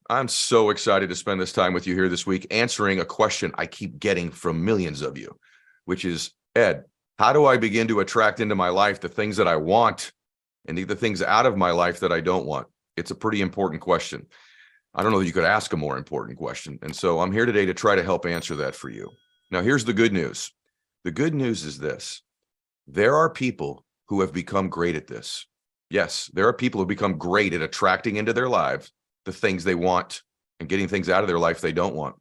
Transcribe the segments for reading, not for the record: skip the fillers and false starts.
I'm so excited to spend this time with you here this week answering a question I keep getting from millions of you, which is, Ed, how do I begin to attract into my life the things that I want and the things out of my life that I don't want? It's a pretty important question. I don't know that you could ask a more important question. And so I'm here today to try to help answer that for you. Now, here's the good news. The good news is this. There are people who have become great at this. Yes, there are people who become great at attracting into their lives the things they want and getting things out of their life they don't want.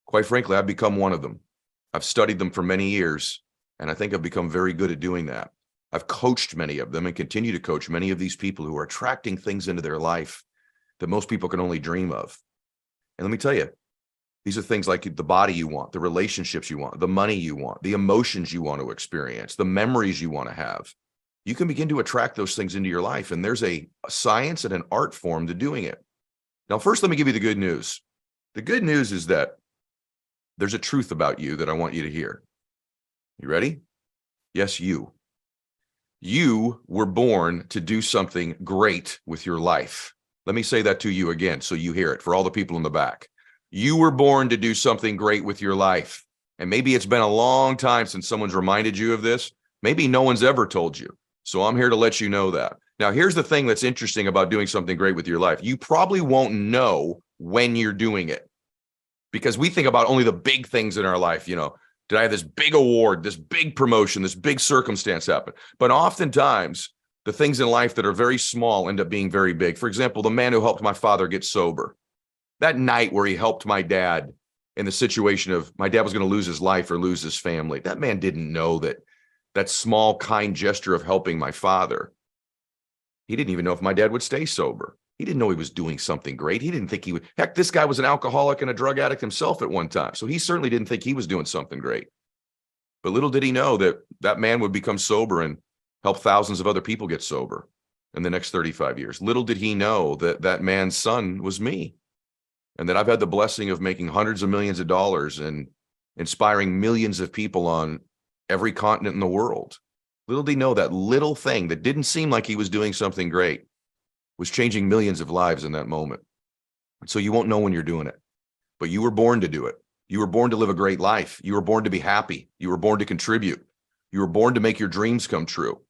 Quite frankly, I've become one of them. I've studied them for many years, and I think I've become very good at doing that. I've coached many of them and continue to coach many of these people who are attracting things into their life that most people can only dream of. And let me tell you, these are things like the body you want, the relationships you want, the money you want, the emotions you want to experience, the memories you want to have. You can begin to attract those things into your life, and there's a science and an art form to doing it. Now, first, let me give you the good news. The good news is that there's a truth about you that I want you to hear. You ready? Yes, you. You were born to do something great with your life. Let me say that to you again so you hear it for all the people in the back. You were born to do something great with your life. And maybe it's been a long time since someone's reminded you of this. Maybe no one's ever told you. So I'm here to let you know that. Now, here's the thing that's interesting about doing something great with your life. You probably won't know when you're doing it because we think about only the big things in our life. You know, did I have this big award, this big promotion, this big circumstance happen? But oftentimes, the things in life that are very small end up being very big. For example, the man who helped my father get sober. That night where he helped my dad in the situation of my dad was going to lose his life or lose his family. That man didn't know that small, kind gesture of helping my father. He didn't even know if my dad would stay sober. He didn't know he was doing something great. He didn't think he would. Heck, this guy was an alcoholic and a drug addict himself at one time. So he certainly didn't think he was doing something great. But little did he know that that man would become sober and help thousands of other people get sober in the next 35 years. Little did he know that that man's son was me, and that I've had the blessing of making hundreds of millions of dollars and inspiring millions of people on every continent in the world. Little did he know that little thing that didn't seem like he was doing something great was changing millions of lives in that moment. So you won't know when you're doing it, but you were born to do it. You were born to live a great life. You were born to be happy. You were born to contribute. You were born to make your dreams come true.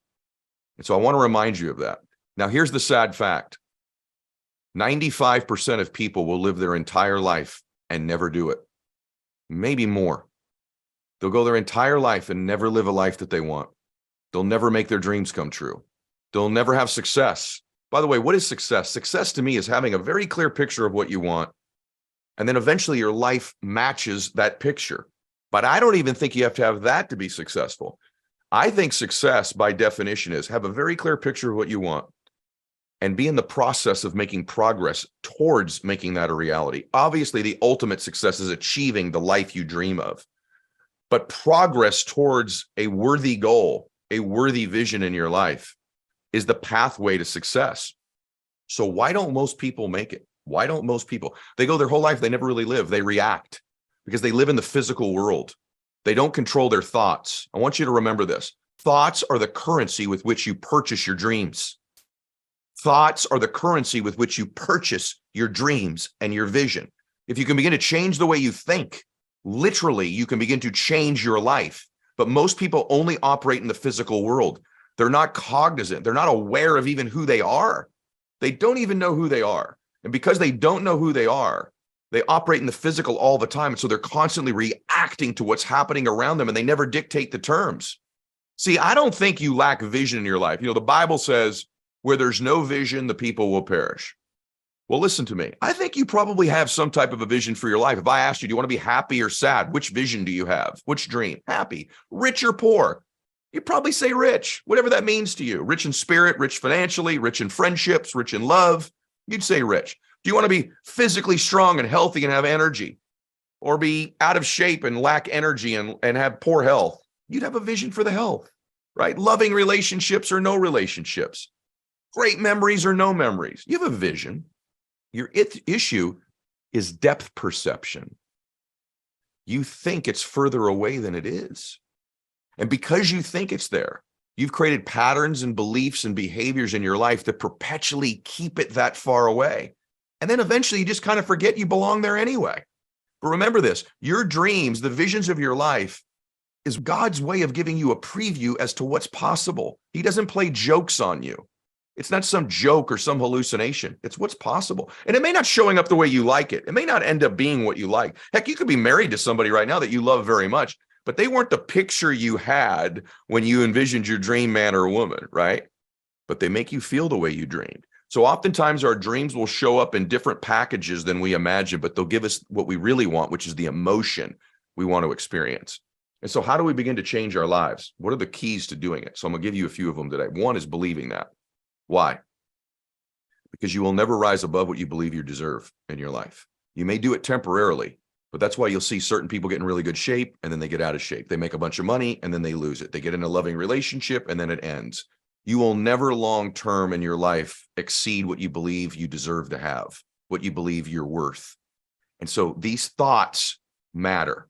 And so I want to remind you of that. Now, here's the sad fact. 95% of people will live their entire life and never do it. Maybe more. They'll go their entire life and never live a life that they want. They'll never make their dreams come true. They'll never have success. By the way, what is success? Success to me is having a very clear picture of what you want, and then eventually your life matches that picture. But I don't even think you have to have that to be successful. I think success, by definition, is have a very clear picture of what you want and be in the process of making progress towards making that a reality. Obviously, the ultimate success is achieving the life you dream of. But progress towards a worthy goal, a worthy vision in your life is the pathway to success. So why don't most people make it? Why don't most people? They go their whole life, they never really live. They react because they live in the physical world. They don't control their thoughts. I want you to remember this. Thoughts are the currency with which you purchase your dreams. Thoughts are the currency with which you purchase your dreams and your vision. If you can begin to change the way you think, literally, you can begin to change your life. But most people only operate in the physical world. They're not cognizant. They're not aware of even who they are. They don't even know who they are. And because they don't know who they are, they operate in the physical all the time. And so they're constantly reacting to what's happening around them, and they never dictate the terms. See, I don't think you lack vision in your life. You know, the Bible says, where there's no vision, the people will perish. Well, listen to me. I think you probably have some type of a vision for your life. If I asked you, do you want to be happy or sad? Which vision do you have? Which dream? Happy, rich or poor? You'd probably say rich, whatever that means to you. Rich in spirit, rich financially, rich in friendships, rich in love. You'd say rich. Do you want to be physically strong and healthy and have energy, or be out of shape and lack energy and have poor health? You'd have a vision for the health, right? Loving relationships or no relationships. Great memories or no memories. You have a vision. Your issue is depth perception. You think it's further away than it is. And because you think it's there, you've created patterns and beliefs and behaviors in your life that perpetually keep it that far away. And then eventually you just kind of forget you belong there anyway. But remember this, your dreams, the visions of your life is God's way of giving you a preview as to what's possible. He doesn't play jokes on you. It's not some joke or some hallucination. It's what's possible. And it may not showing up the way you like it. It may not end up being what you like. Heck, you could be married to somebody right now that you love very much, but they weren't the picture you had when you envisioned your dream man or woman, right? But they make you feel the way you dreamed. So oftentimes our dreams will show up in different packages than we imagine, but they'll give us what we really want, which is the emotion we want to experience. And so how do we begin to change our lives? What are the keys to doing it? So I'm going to give you a few of them today. One is believing that. Why? Because you will never rise above what you believe you deserve in your life. You may do it temporarily, but that's why you'll see certain people get in really good shape and then they get out of shape. They make a bunch of money and then they lose it. They get in a loving relationship and then it ends. You will never long-term in your life exceed what you believe you deserve to have, what you believe you're worth. And so these thoughts matter.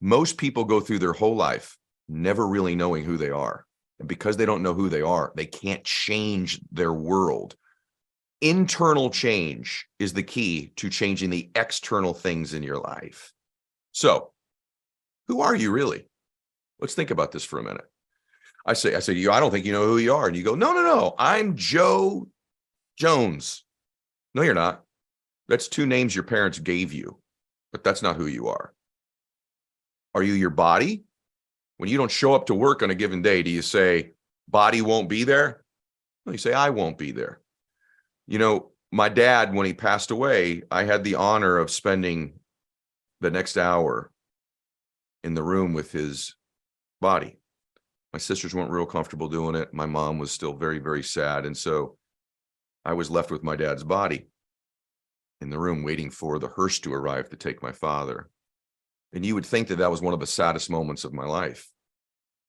Most people go through their whole life never really knowing who they are. And because they don't know who they are, they can't change their world. Internal change is the key to changing the external things in your life. So, who are you really? Let's think about this for a minute. I say to you, I don't think you know who you are. And you go, no, I'm Joe Jones. No, you're not. That's two names your parents gave you, but that's not who you are. Are you your body? When you don't show up to work on a given day, do you say, body won't be there? No, you say, I won't be there. You know, my dad, when he passed away, I had the honor of spending the next hour in the room with his body. My sisters weren't real comfortable doing it. My mom was still very, very sad. And so I was left with my dad's body in the room waiting for the hearse to arrive to take my father. And you would think that that was one of the saddest moments of my life.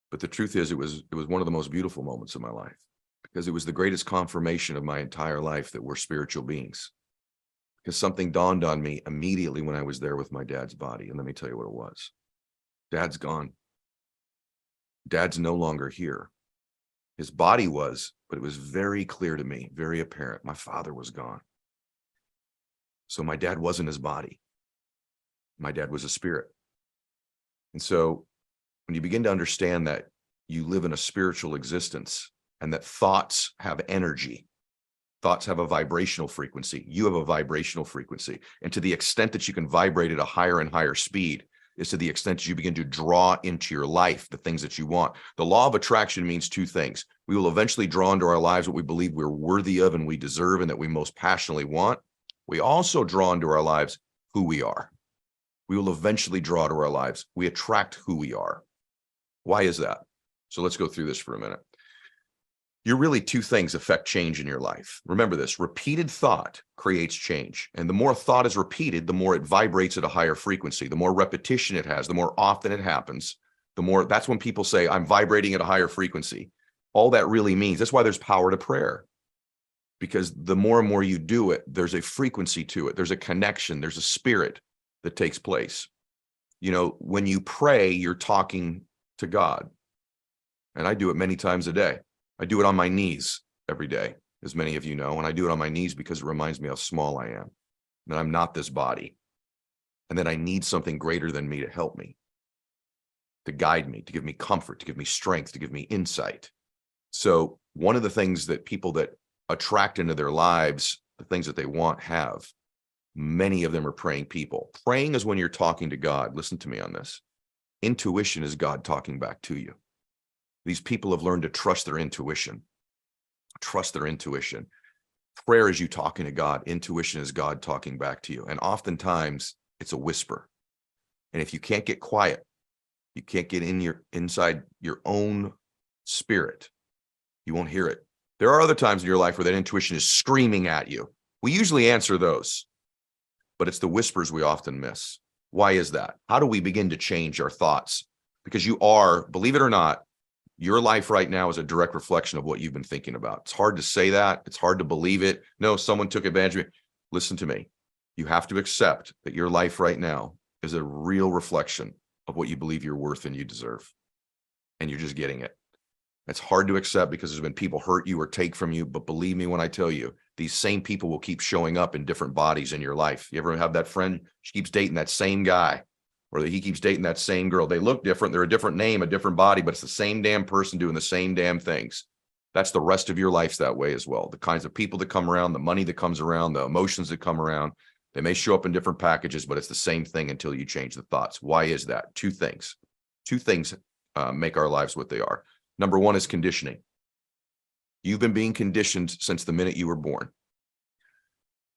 But the truth is, it was one of the most beautiful moments of my life, because it was the greatest confirmation of my entire life that we're spiritual beings. Because something dawned on me immediately when I was there with my dad's body. And let me tell you what it was. Dad's gone. Dad's no longer here. His body was, but it was very clear to me, very apparent. My father was gone. So my dad wasn't his body. My dad was a spirit. And so when you begin to understand that you live in a spiritual existence and that thoughts have energy, thoughts have a vibrational frequency, you have a vibrational frequency. And to the extent that you can vibrate at a higher and higher speed is to the extent that you begin to draw into your life the things that you want. The law of attraction means two things. We will eventually draw into our lives what we believe we're worthy of and we deserve and that we most passionately want. We also draw into our lives who we are. We will eventually draw to our lives. We attract who we are. Why is that? So let's go through this for a minute. You're really two things affect change in your life. Remember this, repeated thought creates change. And the more thought is repeated, the more it vibrates at a higher frequency. The more repetition it has, the more often it happens, the more, that's when people say, I'm vibrating at a higher frequency. All that really means, that's why there's power to prayer. Because the more and more you do it, there's a frequency to it. There's a connection, there's a spirit that takes place. You know, when you pray, you're talking to God. And I do it many times a day. I do it on my knees every day, as many of you know, and I do it on my knees because it reminds me how small I am, that I'm not this body, and that I need something greater than me to help me, to guide me, to give me comfort, to give me strength, to give me insight. So one of the things that people that attract into their lives, the things that they want, have, many of them are praying people. Praying is when you're talking to God. Listen to me on this. Intuition is God talking back to you. These people have learned to trust their intuition. Trust their intuition. Prayer is you talking to God. Intuition is God talking back to you. And oftentimes it's a whisper. And if you can't get quiet, you can't get inside your own spirit, you won't hear it. There are other times in your life where that intuition is screaming at you. We usually answer those, but it's the whispers we often miss. Why is that? How do we begin to change our thoughts? Because you are, believe it or not, your life right now is a direct reflection of what you've been thinking about. It's hard to say that. It's hard to believe it. No, someone took advantage of me. Listen to me. You have to accept that your life right now is a real reflection of what you believe you're worth and you deserve. And you're just getting it. It's hard to accept because there's been people hurt you or take from you. But believe me when I tell you, these same people will keep showing up in different bodies in your life. You ever have that friend, she keeps dating that same guy, or he keeps dating that same girl? They look different. They're a different name, a different body, but it's the same damn person doing the same damn things. That's the rest of your life's that way as well. The kinds of people that come around, the money that comes around, the emotions that come around, they may show up in different packages, but it's the same thing until you change the thoughts. Why is that? Two things make our lives what they are. Number one is conditioning. You've been being conditioned since the minute you were born.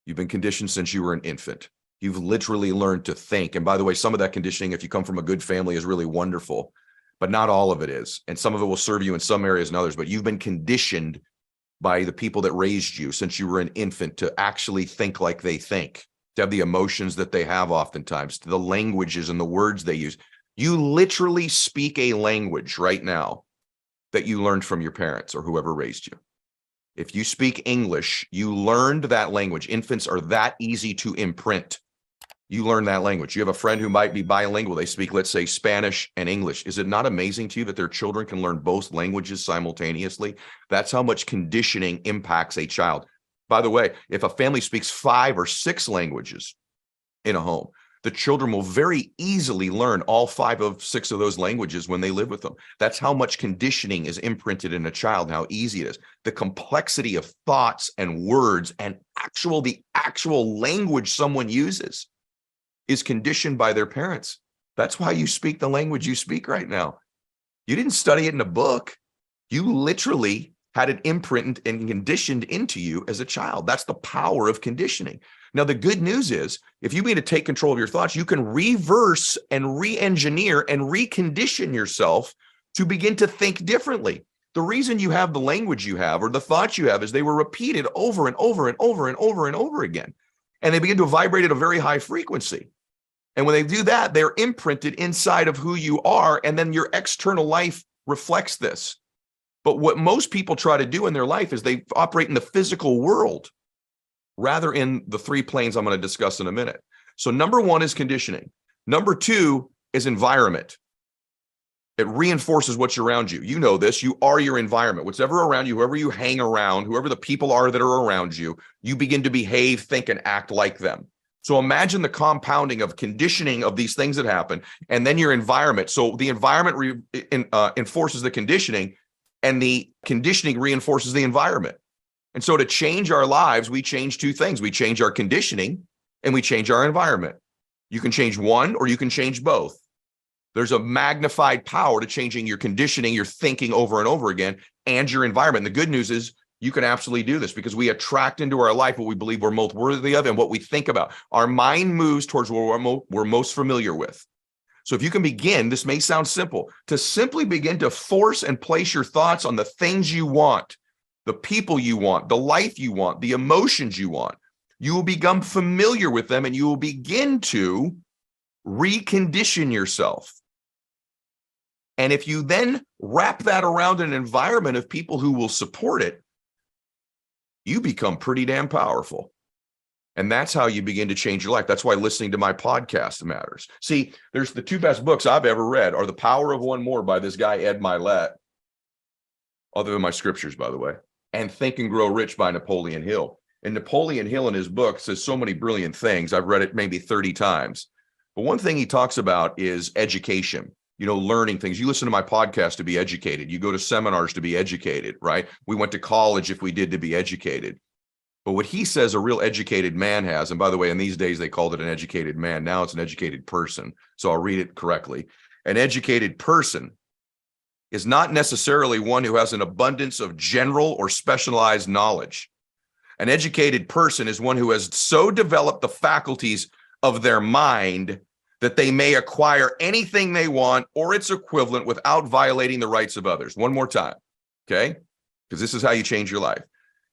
You've been conditioned since you were an infant. You've literally learned to think. And by the way, some of that conditioning, if you come from a good family, is really wonderful, but not all of it is. And some of it will serve you in some areas and others, but you've been conditioned by the people that raised you since you were an infant to actually think like they think, to have the emotions that they have oftentimes, to the languages and the words they use. You literally speak a language right now that you learned from your parents or whoever raised you. If you speak English, you learned that language. Infants are that easy to imprint. You learn that language. You have a friend who might be bilingual. They speak, let's say, Spanish and English. Is it not amazing to you that their children can learn both languages simultaneously? That's how much conditioning impacts a child. By the way, if a family speaks 5 or 6 languages in a home, the children will very easily learn all 5 of 6 of those languages when they live with them. That's how much conditioning is imprinted in a child and how easy it is. The complexity of thoughts and words and the actual language someone uses is conditioned by their parents. That's why you speak the language you speak right now. You didn't study it in a book. You literally had it imprinted and conditioned into you as a child. That's the power of conditioning. Now, the good news is, if you begin to take control of your thoughts, you can reverse and re-engineer and recondition yourself to begin to think differently. The reason you have the language you have or the thoughts you have is they were repeated over and over and over and over and over again. And they begin to vibrate at a very high frequency. And when they do that, they're imprinted inside of who you are. And then your external life reflects this. But what most people try to do in their life is they operate in the physical world rather in the 3 planes I'm going to discuss in a minute. So number 1 is conditioning. Number 2 is environment. It reinforces what's around you. You know this. You are your environment. What's ever around you, whoever you hang around, whoever the people are that are around you, you begin to behave, think, and act like them. So imagine the compounding of conditioning of these things that happen, and then your environment. So the environment enforces the conditioning, and the conditioning reinforces the environment. And so to change our lives, we change 2 things. We change our conditioning and we change our environment. You can change one or you can change both. There's a magnified power to changing your conditioning, your thinking over and over again, and your environment. And the good news is you can absolutely do this because we attract into our life what we believe we're most worthy of and what we think about. Our mind moves towards what we're most familiar with. So if you can begin, this may sound simple, to simply begin to force and place your thoughts on the things you want, the people you want, the life you want, the emotions you want, you will become familiar with them and you will begin to recondition yourself. And if you then wrap that around an environment of people who will support it, you become pretty damn powerful. And that's how you begin to change your life. That's why listening to my podcast matters. See, there's the 2 best books I've ever read are The Power of One More by this guy, Ed Mylett, other than my scriptures, by the way, and Think and Grow Rich by Napoleon Hill. And Napoleon Hill in his book says so many brilliant things. I've read it maybe 30 times. But one thing he talks about is education, learning things. You listen to my podcast to be educated. You go to seminars to be educated, right? We went to college if we did to be educated. But what he says a real educated man has, and by the way, in these days, they called it an educated man. Now it's an educated person. So I'll read it correctly. An educated person is not necessarily one who has an abundance of general or specialized knowledge. An educated person is one who has so developed the faculties of their mind that they may acquire anything they want or its equivalent without violating the rights of others. One more time, okay? Because this is how you change your life.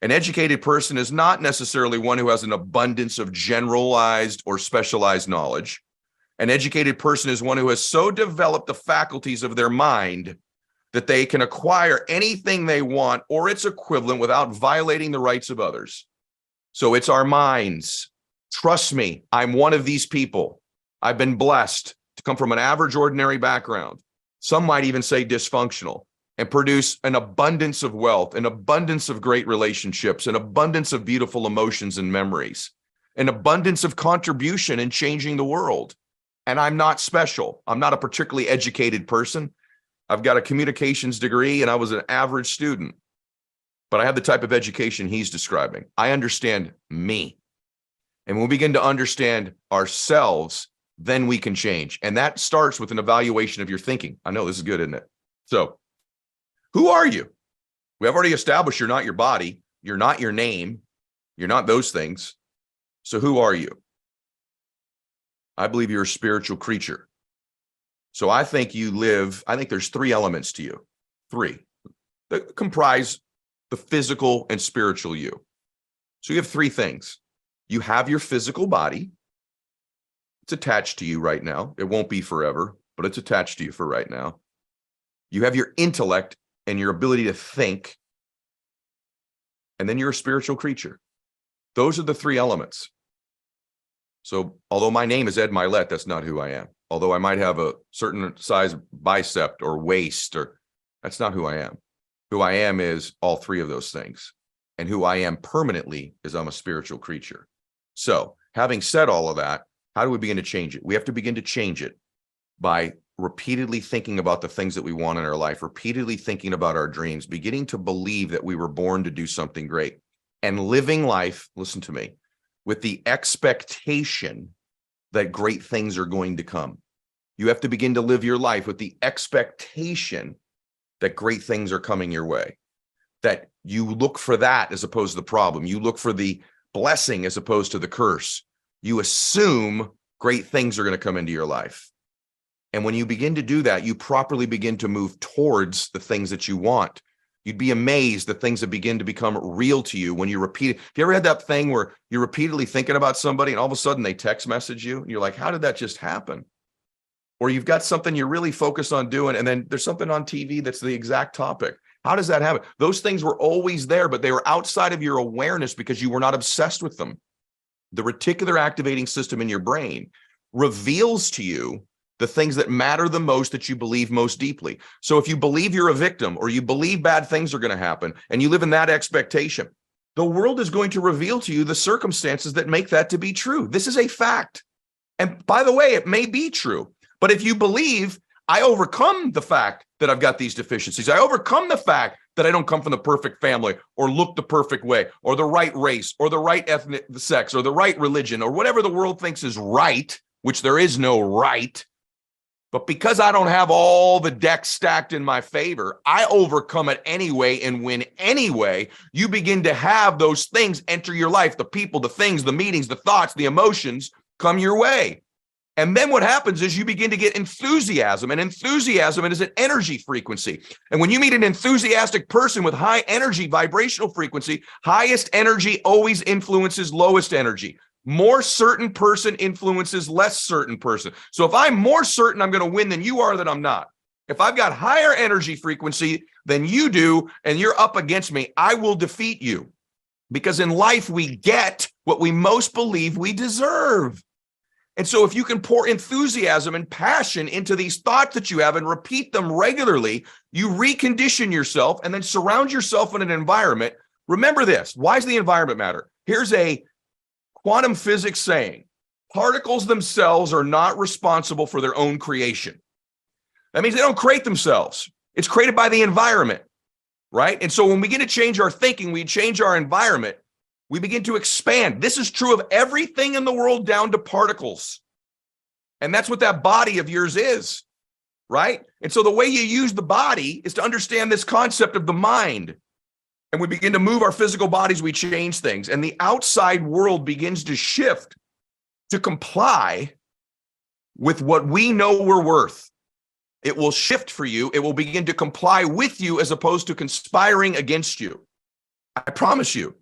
An educated person is not necessarily one who has an abundance of generalized or specialized knowledge. An educated person is one who has so developed the faculties of their mind that they can acquire anything they want or its equivalent without violating the rights of others. So it's our minds. Trust me, I'm one of these people. I've been blessed to come from an average, ordinary background. Some might even say dysfunctional. and produce an abundance of wealth, an abundance of great relationships, an abundance of beautiful emotions and memories, an abundance of contribution in changing the world. And I'm not special. I'm not a particularly educated person. I've got a communications degree and I was an average student, but I have the type of education he's describing. I understand me. And when we begin to understand ourselves, then we can change. And that starts with an evaluation of your thinking. I know this is good, isn't it? So, who are you? We have already established you're not your body. You're not your name. You're not those things. So who are you? I believe you're a spiritual creature. So I think there's three elements to you. Three that comprise the physical and spiritual you. So you have three things. You have your physical body. It's attached to you right now. It won't be forever, but it's attached to you for right now. You have your intellect and your ability to think. And then you're a spiritual creature. Those are the three elements. So although my name is Ed Mylett, that's not who I am. Although I might have a certain size bicep or waist, that's not who I am. Who I am is all three of those things. And who I am permanently is I'm a spiritual creature. So having said all of that, how do we begin to change it? We have to begin to change it by repeatedly thinking about the things that we want in our life, repeatedly thinking about our dreams, beginning to believe that we were born to do something great, and living life, listen to me, with the expectation that great things are going to come. You have to begin to live your life with the expectation that great things are coming your way, that you look for that as opposed to the problem. You look for the blessing as opposed to the curse. You assume great things are going to come into your life. And when you begin to do that, you properly begin to move towards the things that you want. You'd be amazed the things that begin to become real to you when you repeat it. Have you ever had that thing where you're repeatedly thinking about somebody and all of a sudden they text message you and you're like, how did that just happen? Or you've got something you're really focused on doing and then there's something on TV that's the exact topic. How does that happen? Those things were always there, but they were outside of your awareness because you were not obsessed with them. The reticular activating system in your brain reveals to you the things that matter the most that you believe most deeply. So if you believe you're a victim or you believe bad things are going to happen and you live in that expectation, the world is going to reveal to you the circumstances that make that to be true. This is a fact. And by the way, it may be true, but if you believe I overcome the fact that I've got these deficiencies, I overcome the fact that I don't come from the perfect family or look the perfect way or the right race or the right ethnic sex or the right religion or whatever the world thinks is right, which there is no right. But because I don't have all the decks stacked in my favor, I overcome it anyway and win anyway. You begin to have those things enter your life, the people, the things, the meetings, the thoughts, the emotions come your way. And then what happens is you begin to get enthusiasm, and enthusiasm is an energy frequency. And when you meet an enthusiastic person with high energy vibrational frequency, highest energy always influences lowest energy. More certain person influences less certain person. So if I'm more certain I'm going to win than you are, then I'm not. If I've got higher energy frequency than you do, and you're up against me, I will defeat you. Because in life, we get what we most believe we deserve. And so if you can pour enthusiasm and passion into these thoughts that you have and repeat them regularly, you recondition yourself and then surround yourself in an environment. Remember this. Why does the environment matter? Here's a quantum physics saying, particles themselves are not responsible for their own creation. That means they don't create themselves. It's created by the environment, right? And so when we begin to change our thinking, we change our environment, we begin to expand. This is true of everything in the world down to particles. And that's what that body of yours is, right? And so the way you use the body is to understand this concept of the mind. And we begin to move our physical bodies, we change things. And the outside world begins to shift to comply with what we know we're worth. It will shift for you. It will begin to comply with you as opposed to conspiring against you. I promise you.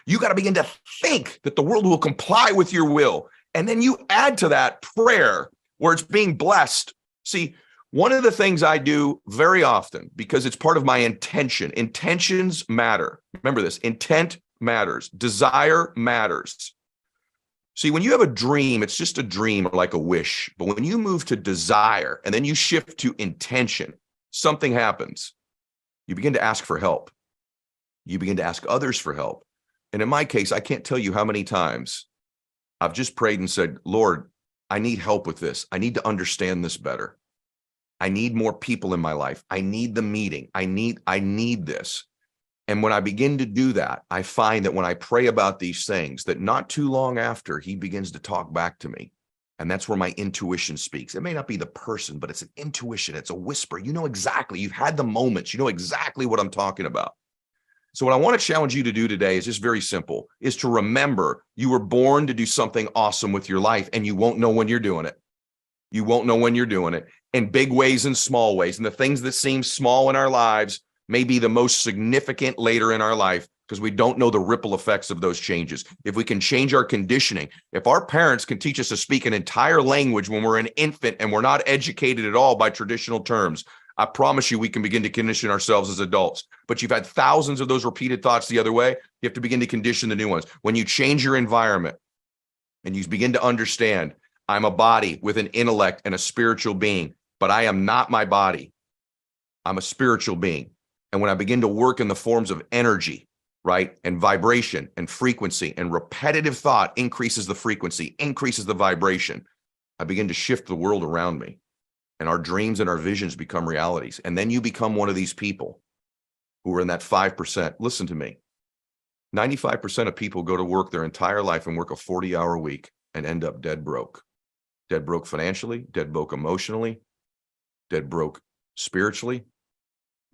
You got to begin to think that the world will comply with your will. And then you add to that prayer where it's being blessed. See, one of the things I do very often, because it's part of my intention, intentions matter. Remember this, intent matters. Desire matters. See, when you have a dream, it's just a dream or like a wish. But when you move to desire and then you shift to intention, something happens. You begin to ask for help. You begin to ask others for help. And in my case, I can't tell you how many times I've just prayed and said, Lord, I need help with this. I need to understand this better. I need more people in my life. I need the meeting. I need this. And when I begin to do that, I find that when I pray about these things, that not too long after, he begins to talk back to me. And that's where my intuition speaks. It may not be the person, but it's an intuition. It's a whisper. You know exactly. You've had the moments. You know exactly what I'm talking about. So what I want to challenge you to do today is just very simple, is to remember you were born to do something awesome with your life, and you won't know when you're doing it. You won't know when you're doing it, in big ways and small ways. And the things that seem small in our lives may be the most significant later in our life, because we don't know the ripple effects of those changes. If we can change our conditioning, if our parents can teach us to speak an entire language when we're an infant and we're not educated at all by traditional terms, I promise you we can begin to condition ourselves as adults. But you've had thousands of those repeated thoughts the other way. You have to begin to condition the new ones. When you change your environment and you begin to understand, I'm a body with an intellect and a spiritual being, but I am not my body. I'm a spiritual being. And when I begin to work in the forms of energy, right, and vibration and frequency, and repetitive thought increases the frequency, increases the vibration, I begin to shift the world around me. And our dreams and our visions become realities. And then you become one of these people who are in that 5%. Listen to me. 95% of people go to work their entire life and work a 40-hour week and end up dead broke. Dead broke financially, dead broke emotionally, dead broke spiritually.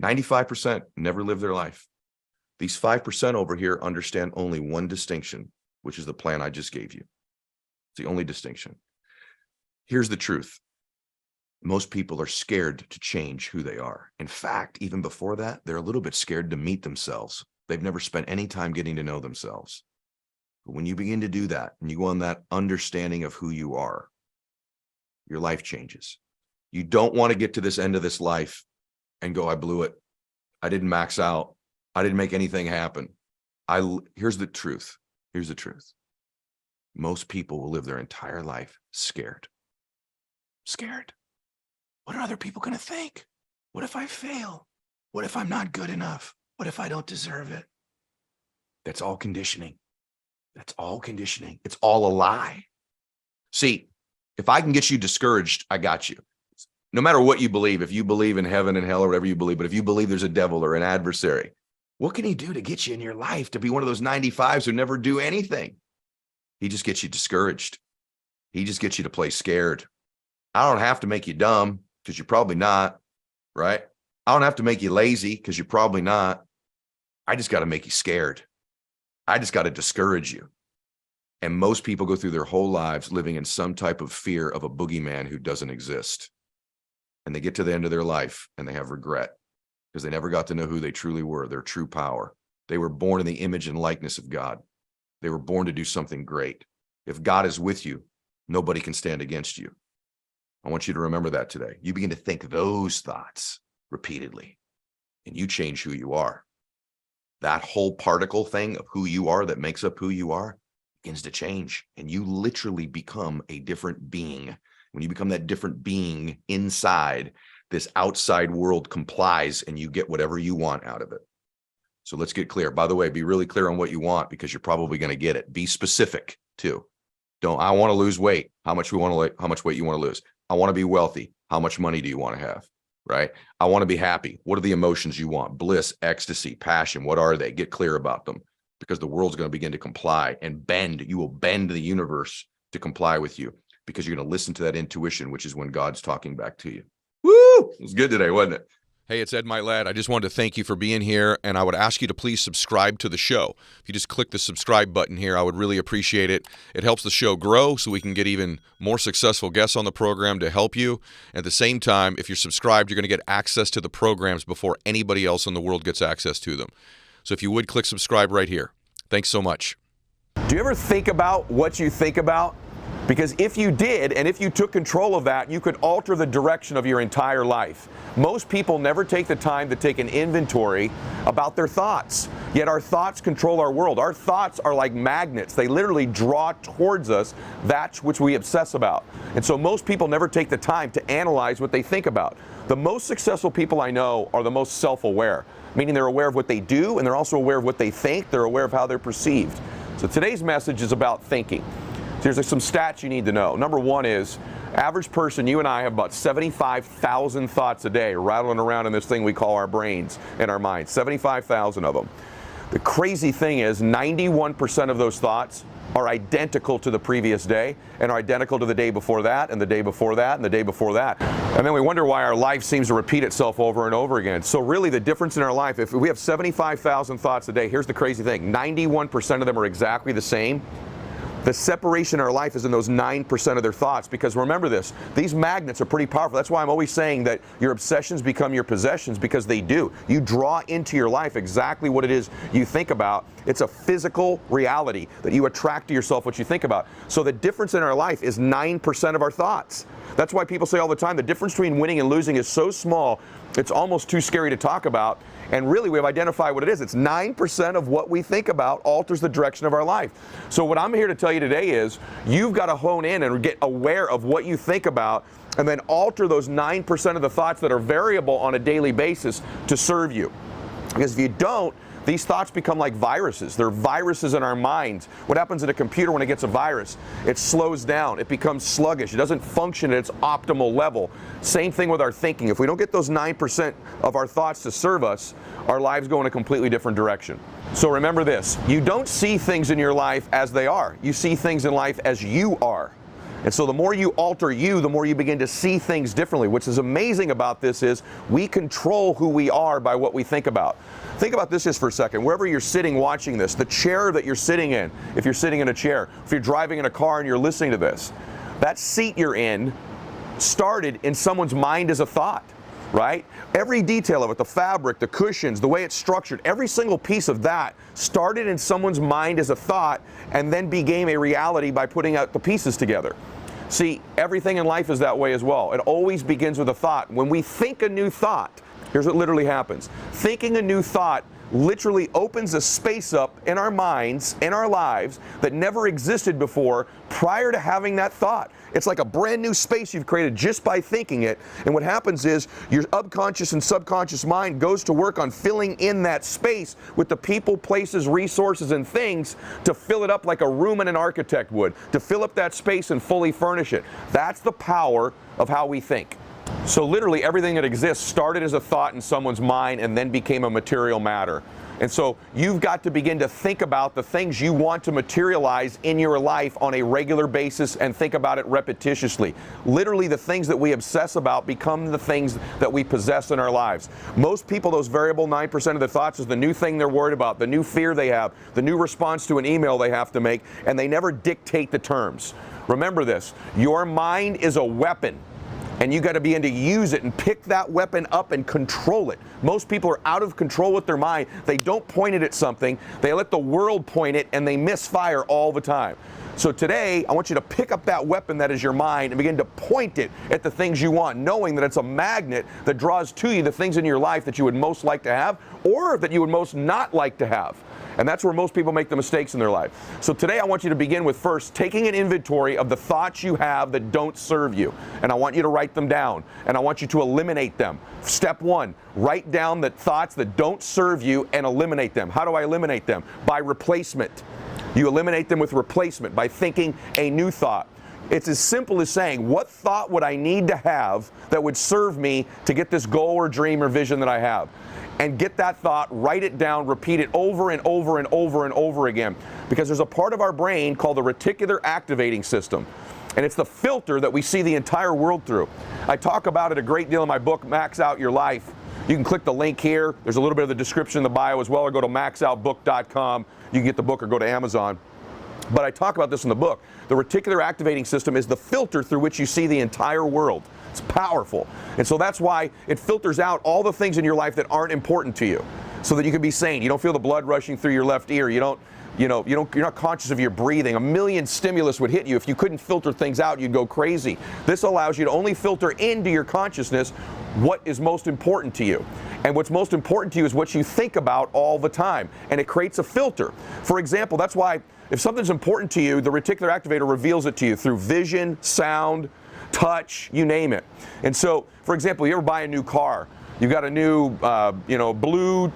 95% never live their life. These 5% over here understand only one distinction, which is the plan I just gave you. It's the only distinction. Here's the truth. Most people are scared to change who they are. In fact, even before that, they're a little bit scared to meet themselves. They've never spent any time getting to know themselves. But when you begin to do that and you go on that understanding of who you are, your life changes. You don't want to get to this end of this life and go, I blew it. I didn't max out. I didn't make anything happen. Here's the truth. Here's the truth. Most people will live their entire life scared. Scared. What are other people going to think? What if I fail? What if I'm not good enough? What if I don't deserve it? That's all conditioning. That's all conditioning. It's all a lie. See, if I can get you discouraged, I got you. No matter what you believe, if you believe in heaven and hell or whatever you believe, but if you believe there's a devil or an adversary, what can he do to get you in your life to be one of those 95s who never do anything? He just gets you discouraged. He just gets you to play scared. I don't have to make you dumb, because you're probably not, right? I don't have to make you lazy, because you're probably not. I just got to make you scared. I just got to discourage you. And most people go through their whole lives living in some type of fear of a boogeyman who doesn't exist. And they get to the end of their life and they have regret because they never got to know who they truly were, their true power. They were born in the image and likeness of God. They were born to do something great. If God is with you, nobody can stand against you. I want you to remember that today. You begin to think those thoughts repeatedly, and you change who you are. That whole particle thing of who you are that makes up who you are begins to change, and you literally become a different being. When you become that different being inside, this outside world complies, and you get whatever you want out of it. So let's get clear. By the way, be really clear on what you want, because you're probably going to get it. Be specific too. I want to lose weight. How much weight you want to lose? I want to be wealthy. How much money do you want to have? Right? I want to be happy. What are the emotions you want? Bliss, ecstasy, passion. What are they? Get clear about them, because the world's going to begin to comply and bend. You will bend the universe to comply with you, because you're going to listen to that intuition, which is when God's talking back to you. Woo! It was good today, wasn't it? Hey, it's Ed Mylett. I just wanted to thank you for being here, and I would ask you to please subscribe to the show. If you just click the subscribe button here, I would really appreciate it. It helps the show grow so we can get even more successful guests on the program to help you. At the same time, if you're subscribed, you're going to get access to the programs before anybody else in the world gets access to them. So if you would, click subscribe right here. Thanks so much. Do you ever think about what you think about? Because if you did, and if you took control of that, you could alter the direction of your entire life. Most people never take the time to take an inventory about their thoughts. Yet our thoughts control our world. Our thoughts are like magnets. They literally draw towards us that which we obsess about. And so most people never take the time to analyze what they think about. The most successful people I know are the most self-aware, meaning they're aware of what they do and they're also aware of what they think. They're aware of how they're perceived. So today's message is about thinking. Here's some stats you need to know. Number one is, average person, you and I have about 75,000 thoughts a day rattling around in this thing we call our brains and our minds. 75,000 of them. The crazy thing is 91% of those thoughts are identical to the previous day and are identical to the day before that and the day before that and the day before that. And then we wonder why our life seems to repeat itself over and over again. So really the difference in our life, if we have 75,000 thoughts a day, here's the crazy thing, 91% of them are exactly the same. The separation in our life is in those 9% of their thoughts, because remember this, these magnets are pretty powerful. That's why I'm always saying that your obsessions become your possessions, because they do. You draw into your life exactly what it is you think about. It's a physical reality that you attract to yourself what you think about. So the difference in our life is 9% of our thoughts. That's why people say all the time, the difference between winning and losing is so small, it's almost too scary to talk about. And really, we've identified what it is. It's 9% of what we think about alters the direction of our life. So what I'm here to tell you today is, you've got to hone in and get aware of what you think about, and then alter those 9% of the thoughts that are variable on a daily basis to serve you. Because if you don't, these thoughts become like viruses. They're viruses in our minds. What happens in a computer when it gets a virus? It slows down. It becomes sluggish. It doesn't function at its optimal level. Same thing with our thinking. If we don't get those 9% of our thoughts to serve us, our lives go in a completely different direction. So remember this, you don't see things in your life as they are. You see things in life as you are. And so the more you alter you, the more you begin to see things differently. What's is amazing about this is we control who we are by what we think about. Think about this just for a second. Wherever you're sitting watching this, the chair that you're sitting in, if you're sitting in a chair, if you're driving in a car and you're listening to this, that seat you're in started in someone's mind as a thought, right? Every detail of it, the fabric, the cushions, the way it's structured, every single piece of that started in someone's mind as a thought and then became a reality by putting out the pieces together. See, everything in life is that way as well. It always begins with a thought. When we think a new thought, here's what literally happens. Thinking a new thought literally opens a space up in our minds, in our lives, that never existed before prior to having that thought. It's like a brand new space you've created just by thinking it. And what happens is your unconscious and subconscious mind goes to work on filling in that space with the people, places, resources, and things to fill it up like a room and an architect would, to fill up that space and fully furnish it. That's the power of how we think. So literally everything that exists started as a thought in someone's mind and then became a material matter. And so you've got to begin to think about the things you want to materialize in your life on a regular basis and think about it repetitiously. Literally the things that we obsess about become the things that we possess in our lives. Most people, those variable 9% of their thoughts is the new thing they're worried about, the new fear they have, the new response to an email they have to make, and they never dictate the terms. Remember this, your mind is a weapon. And you got to begin to use it and pick that weapon up and control it. Most people are out of control with their mind. They don't point it at something. They let the world point it and they misfire all the time. So today, I want you to pick up that weapon that is your mind and begin to point it at the things you want, knowing that it's a magnet that draws to you the things in your life that you would most like to have or that you would most not like to have. And that's where most people make the mistakes in their life. So today I want you to begin with first taking an inventory of the thoughts you have that don't serve you. And I want you to write them down. And I want you to eliminate them. Step one, write down the thoughts that don't serve you and eliminate them. How do I eliminate them? By replacement. You eliminate them with replacement by thinking a new thought. It's as simple as saying, what thought would I need to have that would serve me to get this goal or dream or vision that I have? And get that thought, write it down, repeat it over and over and over and over again. Because there's a part of our brain called the reticular activating system. And it's the filter that we see the entire world through. I talk about it a great deal in my book, Max Out Your Life. You can click the link here. There's a little bit of the description in the bio as well, or go to maxoutbook.com. You can get the book or go to Amazon. But I talk about this in the book. The reticular activating system is the filter through which you see the entire world. It's powerful. And so that's why it filters out all the things in your life that aren't important to you, so that you can be sane. You don't feel the blood rushing through your left ear. You don't you're not conscious of your breathing. A million stimulus would hit you. If you couldn't filter things out, you'd go crazy. This allows you to only filter into your consciousness what is most important to you. And what's most important to you is what you think about all the time. And it creates a filter. For example, that's why if something's important to you, the reticular activator reveals it to you through vision, sound, touch, you name it. And so, for example, you ever buy a new car, you got a new, blue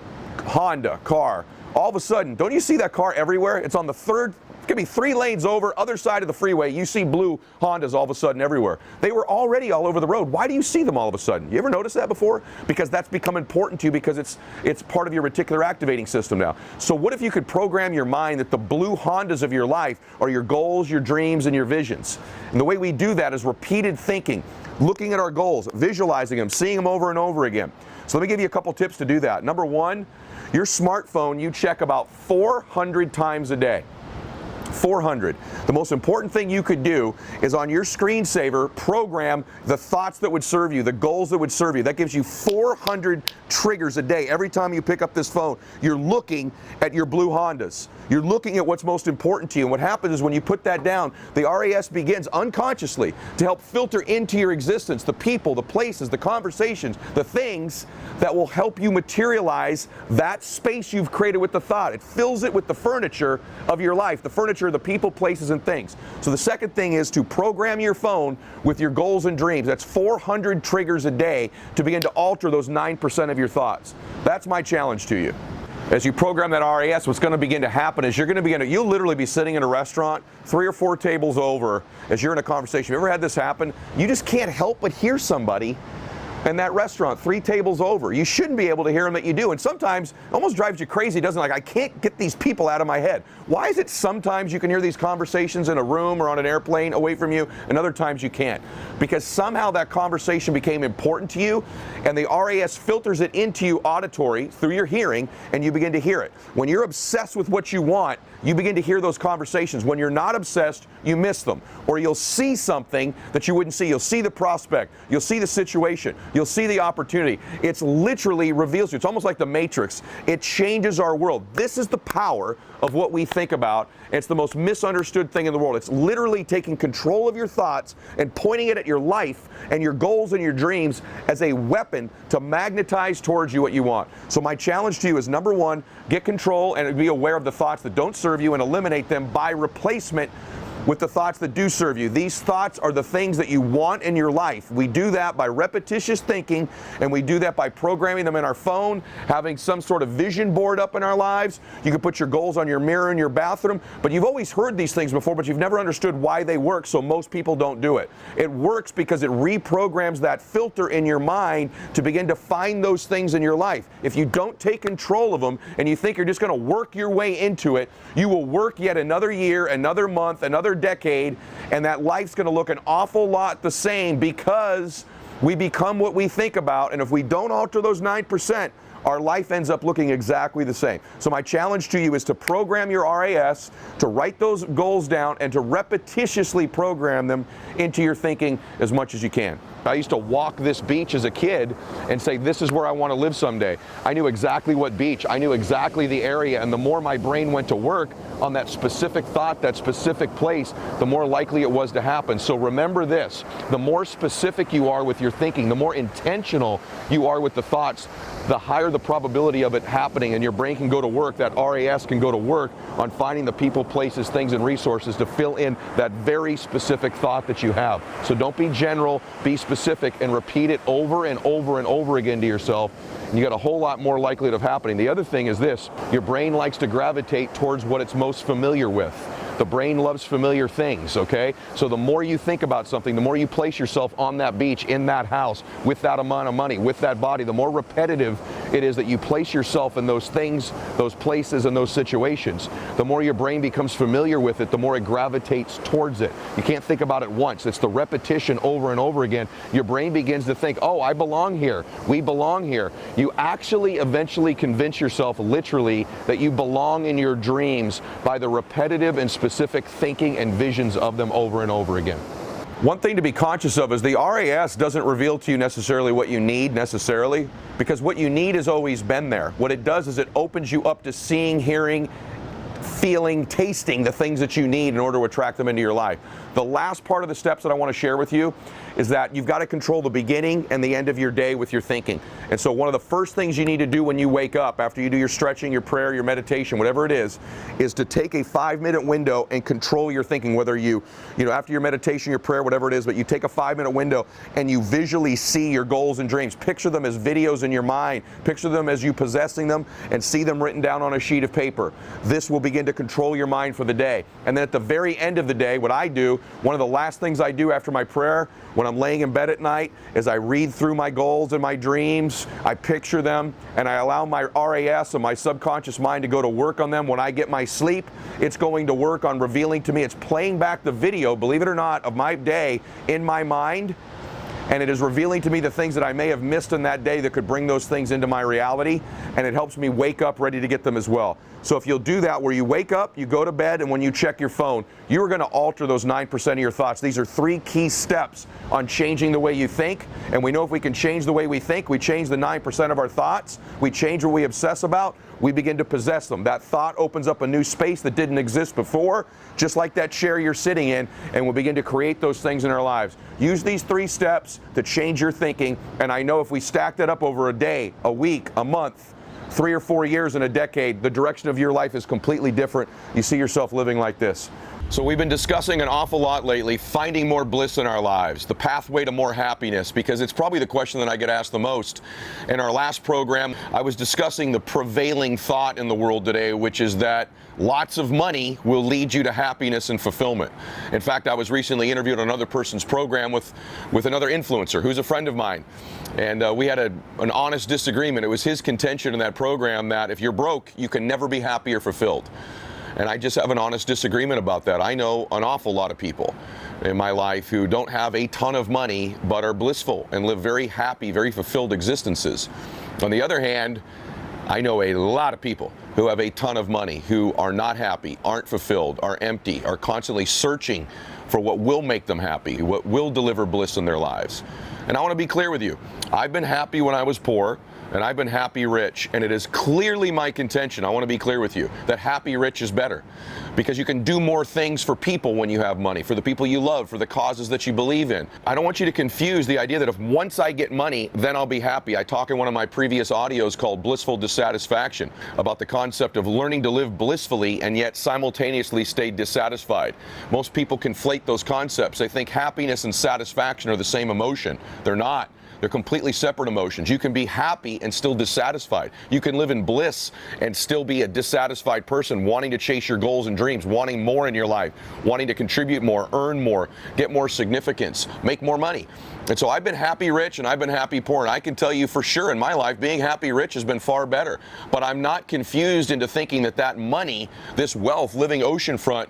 Honda car. All of a sudden, don't you see that car everywhere? It's on the third, it could be 3 lanes over, other side of the freeway. You see blue Hondas all of a sudden everywhere. They were already all over the road. Why do you see them all of a sudden? You ever notice that before? Because that's become important to you because it's part of your reticular activating system now. So what if you could program your mind that the blue Hondas of your life are your goals, your dreams, and your visions? And the way we do that is repeated thinking, looking at our goals, visualizing them, seeing them over and over again. So let me give you a couple tips to do that. Number one, your smartphone you check about 400 times a day. 400. The most important thing you could do is on your screensaver program the thoughts that would serve you, the goals that would serve you. That gives you 400 triggers a day. Every time you pick up this phone, you're looking at your blue Hondas. You're looking at what's most important to you. And what happens is when you put that down, the RAS begins unconsciously to help filter into your existence the people, the places, the conversations, the things that will help you materialize that space you've created with the thought. It fills it with the furniture of your life, the furniture, the people, places, and things. So the second thing is to program your phone with your goals and dreams. That's 400 triggers a day to begin to alter those 9% of your thoughts. That's my challenge to you. As you program that RAS, what's going to begin to happen is you'll literally be sitting in a restaurant 3 or 4 tables over as you're in a conversation. You ever had this happen? You just can't help but hear somebody in that restaurant 3 tables over. You shouldn't be able to hear them, that you do. And sometimes it almost drives you crazy, doesn't it? Like, I can't get these people out of my head. Why is it sometimes you can hear these conversations in a room or on an airplane away from you, and other times you can't? Because somehow that conversation became important to you, and the RAS filters it into you auditory through your hearing, and you begin to hear it. When you're obsessed with what you want, you begin to hear those conversations. When you're not obsessed, you miss them. Or you'll see something that you wouldn't see. You'll see the prospect. You'll see the situation. You'll see the opportunity. It's literally reveals you. It's almost like the Matrix. It changes our world. This is the power of what we think about. It's the most misunderstood thing in the world. It's literally taking control of your thoughts and pointing it at your life and your goals and your dreams as a weapon to magnetize towards you what you want. So my challenge to you is, number one, get control and be aware of the thoughts that don't serve you and eliminate them by replacement with the thoughts that do serve you. These thoughts are the things that you want in your life. We do that by repetitious thinking, and we do that by programming them in our phone, having some sort of vision board up in our lives. You can put your goals on your mirror in your bathroom, but you've always heard these things before, but you've never understood why they work, so most people don't do it. It works because it reprograms that filter in your mind to begin to find those things in your life. If you don't take control of them and you think you're just going to work your way into it, you will work yet another year, another month, another decade, and that life's going to look an awful lot the same because we become what we think about, and if we don't alter those 9%, our life ends up looking exactly the same. So my challenge to you is to program your RAS, to write those goals down, and to repetitiously program them into your thinking as much as you can. I used to walk this beach as a kid and say, this is where I want to live someday. I knew exactly what beach, I knew exactly the area, and the more my brain went to work on that specific thought, that specific place, the more likely it was to happen. So remember this, the more specific you are with your thinking, the more intentional you are with the thoughts, the higher the probability of it happening, and your brain can go to work, that RAS can go to work on finding the people, places, things, and resources to fill in that very specific thought that you have. So don't be general, be specific, and repeat it over and over and over again to yourself, and you got a whole lot more likelihood of happening. The other thing is this, your brain likes to gravitate towards what it's most familiar with. The brain loves familiar things, okay? So the more you think about something, the more you place yourself on that beach, in that house, with that amount of money, with that body, the more repetitive it is that you place yourself in those things, those places, and those situations. The more your brain becomes familiar with it, the more it gravitates towards it. You can't think about it once. It's the repetition over and over again. Your brain begins to think, oh, I belong here. We belong here. You actually eventually convince yourself, literally, that you belong in your dreams by the repetitive and specific thinking and visions of them over and over again. One thing to be conscious of is the RAS doesn't reveal to you necessarily what you need necessarily, because what you need has always been there. What it does is it opens you up to seeing, hearing, feeling, tasting the things that you need in order to attract them into your life. The last part of the steps that I want to share with you is that you've got to control the beginning and the end of your day with your thinking. And so one of the first things you need to do when you wake up, after you do your stretching, your prayer, your meditation, whatever it is to take a 5-minute window and control your thinking, whether you after your meditation, your prayer, whatever it is, but you take a 5-minute window and you visually see your goals and dreams. Picture them as videos in your mind. Picture them as you possessing them and see them written down on a sheet of paper. This will begin to control your mind for the day. And then at the very end of the day, what I do, one of the last things I do after my prayer, when I'm laying in bed at night, is I read through my goals and my dreams, I picture them, and I allow my RAS and my subconscious mind to go to work on them. When I get my sleep, it's going to work on revealing to me, it's playing back the video, believe it or not, of my day in my mind, and it is revealing to me the things that I may have missed in that day that could bring those things into my reality, and it helps me wake up ready to get them as well. So if you'll do that, where you wake up, you go to bed, and when you check your phone, you are going to alter those 9% of your thoughts. These are 3 key steps on changing the way you think, and we know if we can change the way we think, we change the 9% of our thoughts, we change what we obsess about, we begin to possess them. That thought opens up a new space that didn't exist before, just like that chair you're sitting in, and we'll begin to create those things in our lives. Use these 3 steps to change your thinking, and I know if we stack that up over a day, a week, a month, 3 or 4 years, and a decade, the direction of your life is completely different. You see yourself living like this. So we've been discussing an awful lot lately, finding more bliss in our lives, the pathway to more happiness, because it's probably the question that I get asked the most. In our last program, I was discussing the prevailing thought in the world today, which is that lots of money will lead you to happiness and fulfillment. In fact, I was recently interviewed on another person's program with another influencer who's a friend of mine. And we had an honest disagreement. It was his contention in that program that if you're broke, you can never be happy or fulfilled. And I just have an honest disagreement about that. I know an awful lot of people in my life who don't have a ton of money but are blissful and live very happy, very fulfilled existences. On the other hand, I know a lot of people who have a ton of money who are not happy, aren't fulfilled, are empty, are constantly searching for what will make them happy, what will deliver bliss in their lives. And I want to be clear with you. I've been happy when I was poor, and I've been happy rich, and it is clearly my contention, I want to be clear with you, that happy rich is better, because you can do more things for people when you have money, for the people you love, for the causes that you believe in. I don't want you to confuse the idea that if once I get money, then I'll be happy. I talk in one of my previous audios called Blissful Dissatisfaction about the concept of learning to live blissfully and yet simultaneously stay dissatisfied. Most people conflate those concepts. They think happiness and satisfaction are the same emotion. They're not. They're completely separate emotions. You can be happy and still dissatisfied. You can live in bliss and still be a dissatisfied person, wanting to chase your goals and dreams, wanting more in your life, wanting to contribute more, earn more, get more significance, make more money. And so I've been happy rich and I've been happy poor, and I can tell you for sure in my life, being happy rich has been far better. But I'm not confused into thinking that money, this wealth, living oceanfront,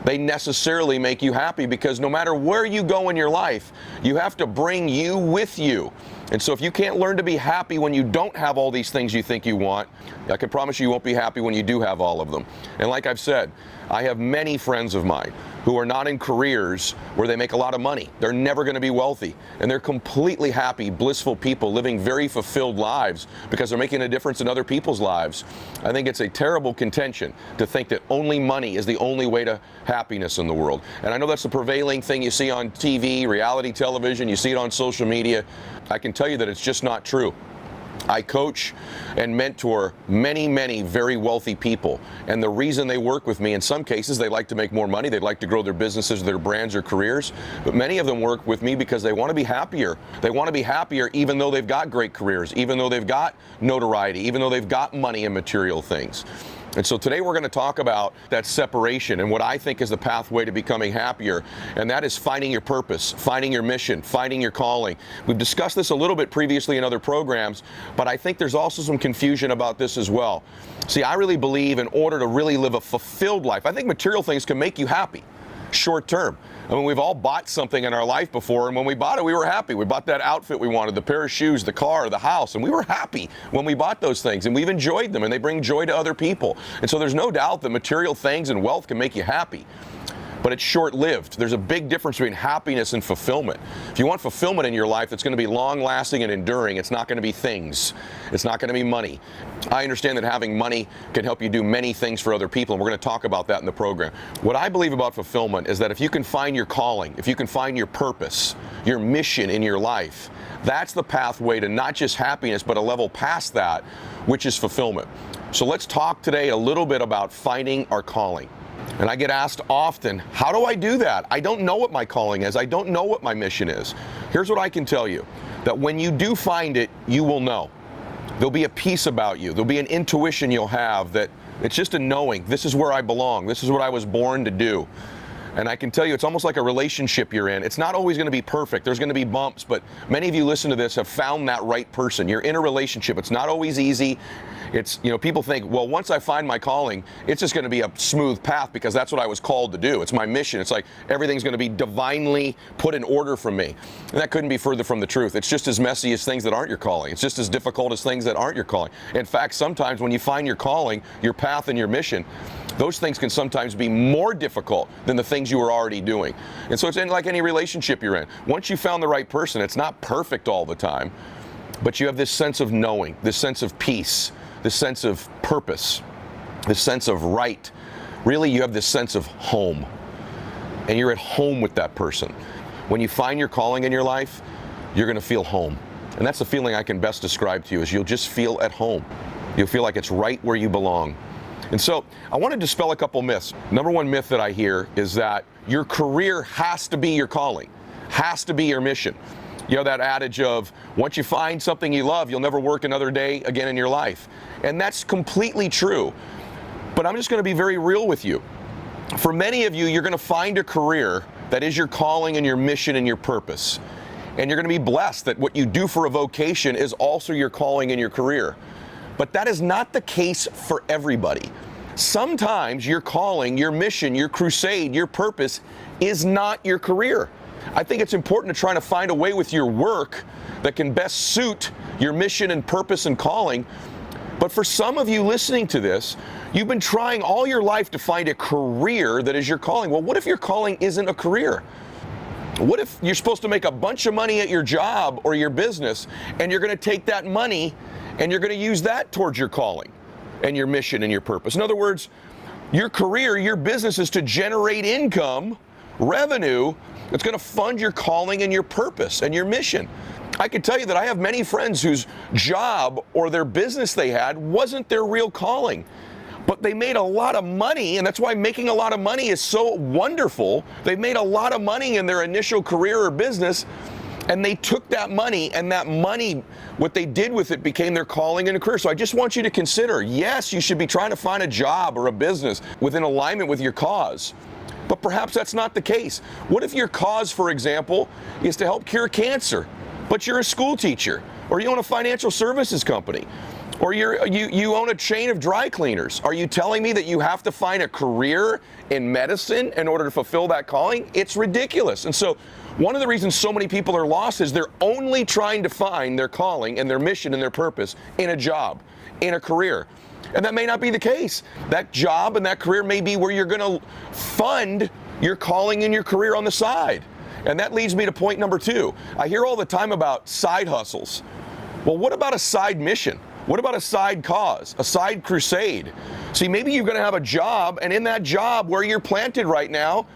they necessarily make you happy, because no matter where you go in your life, you have to bring you with you. And so if you can't learn to be happy when you don't have all these things you think you want, I can promise you won't be happy when you do have all of them. And like I've said, I have many friends of mine who are not in careers where they make a lot of money. They're never going to be wealthy. And they're completely happy, blissful people living very fulfilled lives because they're making a difference in other people's lives. I think it's a terrible contention to think that only money is the only way to happiness in the world. And I know that's the prevailing thing you see on TV, reality television, you see it on social media. I can tell you that it's just not true. I coach and mentor many, many very wealthy people. And the reason they work with me, in some cases, they like to make more money. They'd like to grow their businesses, their brands, or careers. But many of them work with me because they want to be happier. They want to be happier even though they've got great careers, even though they've got notoriety, even though they've got money and material things. And so today we're going to talk about that separation and what I think is the pathway to becoming happier, and that is finding your purpose, finding your mission, finding your calling. We've discussed this a little bit previously in other programs, but I think there's also some confusion about this as well. See, I really believe in order to really live a fulfilled life, I think material things can make you happy short term. I mean, we've all bought something in our life before, and when we bought it, we were happy. We bought that outfit we wanted, the pair of shoes, the car, the house, and we were happy when we bought those things, and we've enjoyed them, and they bring joy to other people. And so there's no doubt that material things and wealth can make you happy. but it's short-lived. There's a big difference between happiness and fulfillment. If you want fulfillment in your life, it's going to be long-lasting and enduring. It's not going to be things. It's not going to be money. I understand that having money can help you do many things for other people, and we're going to talk about that in the program. What I believe about fulfillment is that if you can find your calling, if you can find your purpose, your mission in your life, that's the pathway to not just happiness, but a level past that, which is fulfillment. So let's talk today a little bit about finding our calling. And I get asked often, how do I do that? I don't know what my calling is. I don't know what my mission is. Here's what I can tell you, that when you do find it, you will know. There'll be a peace about you. There'll be an intuition you'll have that it's just a knowing, this is where I belong. This is what I was born to do. And I can tell you, it's almost like a relationship you're in. It's not always going to be perfect. There's going to be bumps, but many of you listen to this have found that right person. You're in a relationship. It's not always easy. It's, people think, well, once I find my calling, it's just going to be a smooth path because that's what I was called to do. It's my mission. It's like everything's going to be divinely put in order from me. And that couldn't be further from the truth. It's just as messy as things that aren't your calling. It's just as difficult as things that aren't your calling. In fact, sometimes when you find your calling, your path and your mission, those things can sometimes be more difficult than the things you were already doing. And so it's like any relationship you're in. Once you found the right person, it's not perfect all the time, but you have this sense of knowing, this sense of peace, this sense of purpose, this sense of right. Really, you have this sense of home. And you're at home with that person. When you find your calling in your life, you're going to feel home. And that's the feeling I can best describe to you, is you'll just feel at home. You'll feel like it's right where you belong. And so I want to dispel a couple myths. Number one myth that I hear is that your career has to be your calling, has to be your mission. You know that adage of, once you find something you love, you'll never work another day again in your life. And that's completely true. But I'm just going to be very real with you. For many of you, you're going to find a career that is your calling and your mission and your purpose. And you're going to be blessed that what you do for a vocation is also your calling and your career. But that is not the case for everybody. Sometimes your calling, your mission, your crusade, your purpose is not your career. I think it's important to try to find a way with your work that can best suit your mission and purpose and calling. But for some of you listening to this, you've been trying all your life to find a career that is your calling. Well, what if your calling isn't a career? What if you're supposed to make a bunch of money at your job or your business, and you're going to take that money and you're going to use that towards your calling and your mission and your purpose? In other words, your career, your business is to generate income, revenue, that's going to fund your calling and your purpose and your mission. I can tell you that I have many friends whose job or their business they had wasn't their real calling, but they made a lot of money, and that's why making a lot of money is so wonderful. They made a lot of money in their initial career or business, and they took that money, and that money, what they did with it became their calling and a career. So I just want you to consider, yes, you should be trying to find a job or a business within alignment with your cause. But perhaps that's not the case. What if your cause, for example, is to help cure cancer, but you're a school teacher, or you own a financial services company, or you own a chain of dry cleaners? Are you telling me that you have to find a career in medicine in order to fulfill that calling? It's ridiculous. And so one of the reasons so many people are lost is they're only trying to find their calling and their mission and their purpose in a job, in a career. And that may not be the case. That job and that career may be where you're going to fund your calling and your career on the side. And that leads me to point number two. I hear all the time about side hustles. Well, what about a side mission? What about a side cause, a side crusade? See, maybe you're going to have a job, and in that job where you're planted right now,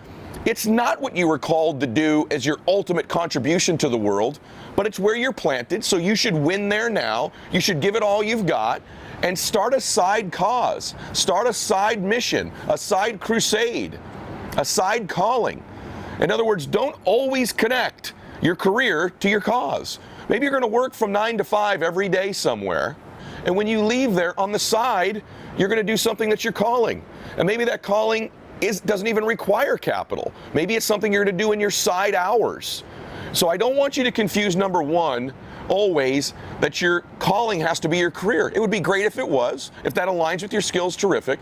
it's not what you were called to do as your ultimate contribution to the world, but it's where you're planted, so you should win there now. You should give it all you've got and start a side cause, start a side mission, a side crusade, a side calling. In other words, don't always connect your career to your cause. Maybe you're going to work from 9 to 5 every day somewhere, and when you leave there on the side, you're going to do something that's your calling. And maybe that calling doesn't even require capital. Maybe it's something you're going to do in your side hours. So I don't want you to confuse, number one, always that your calling has to be your career. It would be great if it was. If that aligns with your skills, terrific.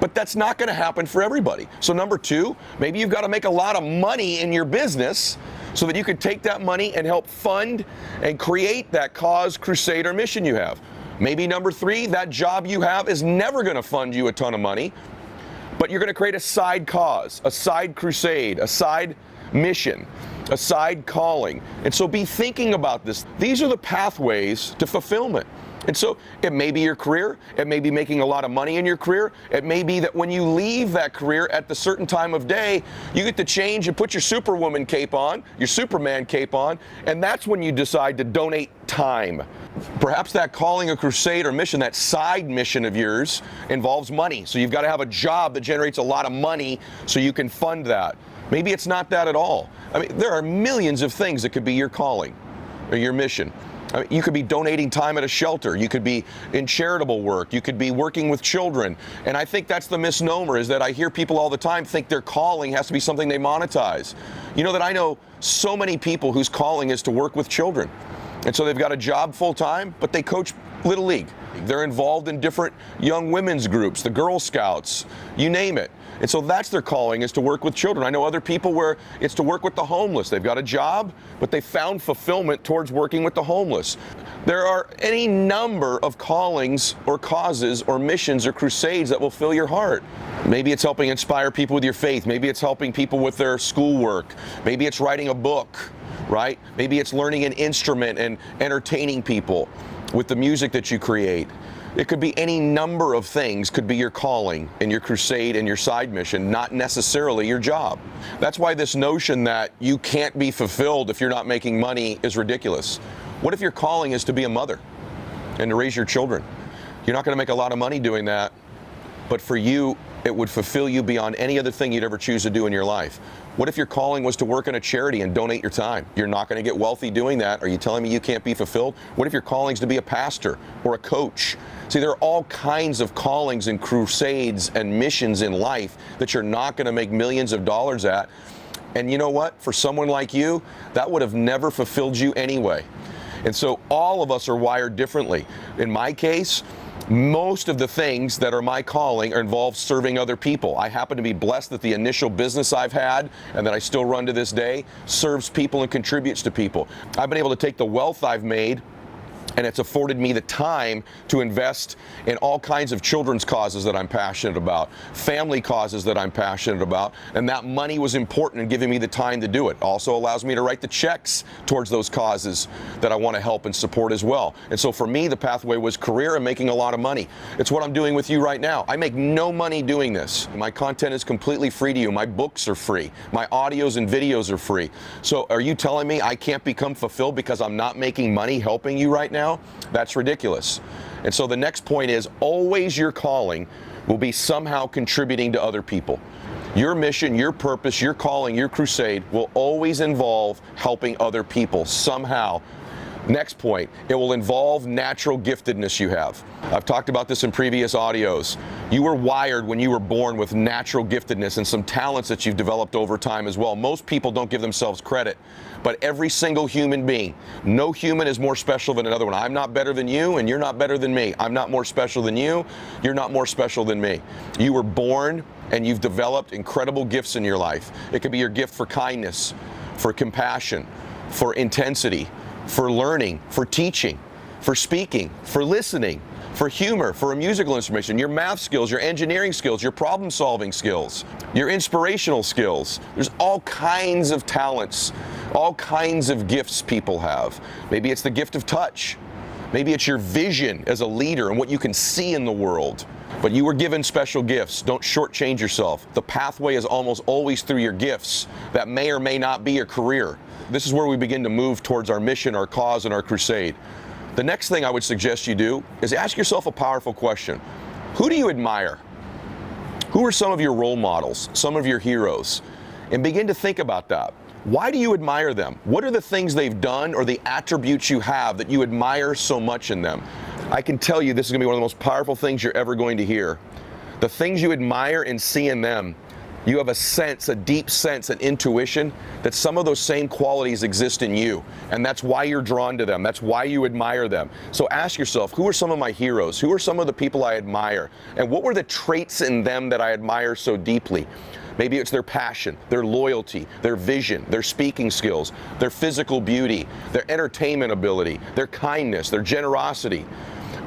But that's not going to happen for everybody. So number two, maybe you've got to make a lot of money in your business so that you can take that money and help fund and create that cause, crusade, or mission you have. Maybe number three, that job you have is never going to fund you a ton of money, But you're going to create a side cause, a side crusade, a side mission, a side calling. And so be thinking about this. These are the pathways to fulfillment. And so it may be your career, it may be making a lot of money in your career, it may be that when you leave that career at the certain time of day, you get to change and put your Superwoman cape on, your Superman cape on, and that's when you decide to donate time. Perhaps that calling, a crusade or mission, that side mission of yours involves money. So you've got to have a job that generates a lot of money so you can fund that. Maybe it's not that at all. I mean, there are millions of things that could be your calling or your mission. I mean, you could be donating time at a shelter. You could be in charitable work. You could be working with children. And I think that's the misnomer, is that I hear people all the time think their calling has to be something they monetize. You know that I know so many people whose calling is to work with children. And so they've got a job full time, but they coach Little League. They're involved in different young women's groups, the Girl Scouts, you name it. And so that's their calling, is to work with children. I know other people where it's to work with the homeless. They've got a job, but they found fulfillment towards working with the homeless. There are any number of callings or causes or missions or crusades that will fill your heart. Maybe it's helping inspire people with your faith. Maybe it's helping people with their schoolwork. Maybe it's writing a book, right? Maybe it's learning an instrument and entertaining people with the music that you create. It could be any number of things, could be your calling and your crusade and your side mission, not necessarily your job. That's why this notion that you can't be fulfilled if you're not making money is ridiculous. What if your calling is to be a mother and to raise your children? You're not going to make a lot of money doing that, but for you, it would fulfill you beyond any other thing you'd ever choose to do in your life. What if your calling was to work in a charity and donate your time? You're not going to get wealthy doing that. Are you telling me you can't be fulfilled? What if your calling is to be a pastor or a coach? See, there are all kinds of callings and crusades and missions in life that you're not going to make millions of dollars at. And you know what? For someone like you, that would have never fulfilled you anyway. And so all of us are wired differently. In my case, most of the things that are my calling are involved serving other people. I happen to be blessed that the initial business I've had and that I still run to this day serves people and contributes to people. I've been able to take the wealth I've made, and it's afforded me the time to invest in all kinds of children's causes that I'm passionate about, family causes that I'm passionate about, and that money was important in giving me the time to do it. Also allows me to write the checks towards those causes that I want to help and support as well. And so for me, the pathway was career and making a lot of money. It's what I'm doing with you right now. I make no money doing this. My content is completely free to you. My books are free. My audios and videos are free. So are you telling me I can't become fulfilled because I'm not making money helping you right now? That's ridiculous. And so the next point is, always your calling will be somehow contributing to other people. Your mission, your purpose, your calling, your crusade will always involve helping other people somehow. Next point, it will involve natural giftedness you have. I've talked about this in previous audios. You were wired when you were born with natural giftedness and some talents that you've developed over time as well. Most people don't give themselves credit, but every single human being, no human is more special than another one. I'm not better than you, and you're not better than me. I'm not more special than you, you're not more special than me. You were born and you've developed incredible gifts in your life. It could be your gift for kindness, for compassion, for intensity, for learning, for teaching, for speaking, for listening, for humor, for a musical instrument, your math skills, your engineering skills, your problem solving skills, your inspirational skills. There's all kinds of talents, all kinds of gifts people have. Maybe it's the gift of touch. Maybe it's your vision as a leader and what you can see in the world. But you were given special gifts. Don't shortchange yourself. The pathway is almost always through your gifts. That may or may not be your career. This is where we begin to move towards our mission, our cause, and our crusade. The next thing I would suggest you do is ask yourself a powerful question. Who do you admire? Who are some of your role models, some of your heroes? And begin to think about that. Why do you admire them? What are the things they've done or the attributes you have that you admire so much in them? I can tell you this is going to be one of the most powerful things you're ever going to hear. The things you admire and see in them, you have a sense, a deep sense, an intuition that some of those same qualities exist in you. And that's why you're drawn to them. That's why you admire them. So ask yourself, who are some of my heroes? Who are some of the people I admire? And what were the traits in them that I admire so deeply? Maybe it's their passion, their loyalty, their vision, their speaking skills, their physical beauty, their entertainment ability, their kindness, their generosity.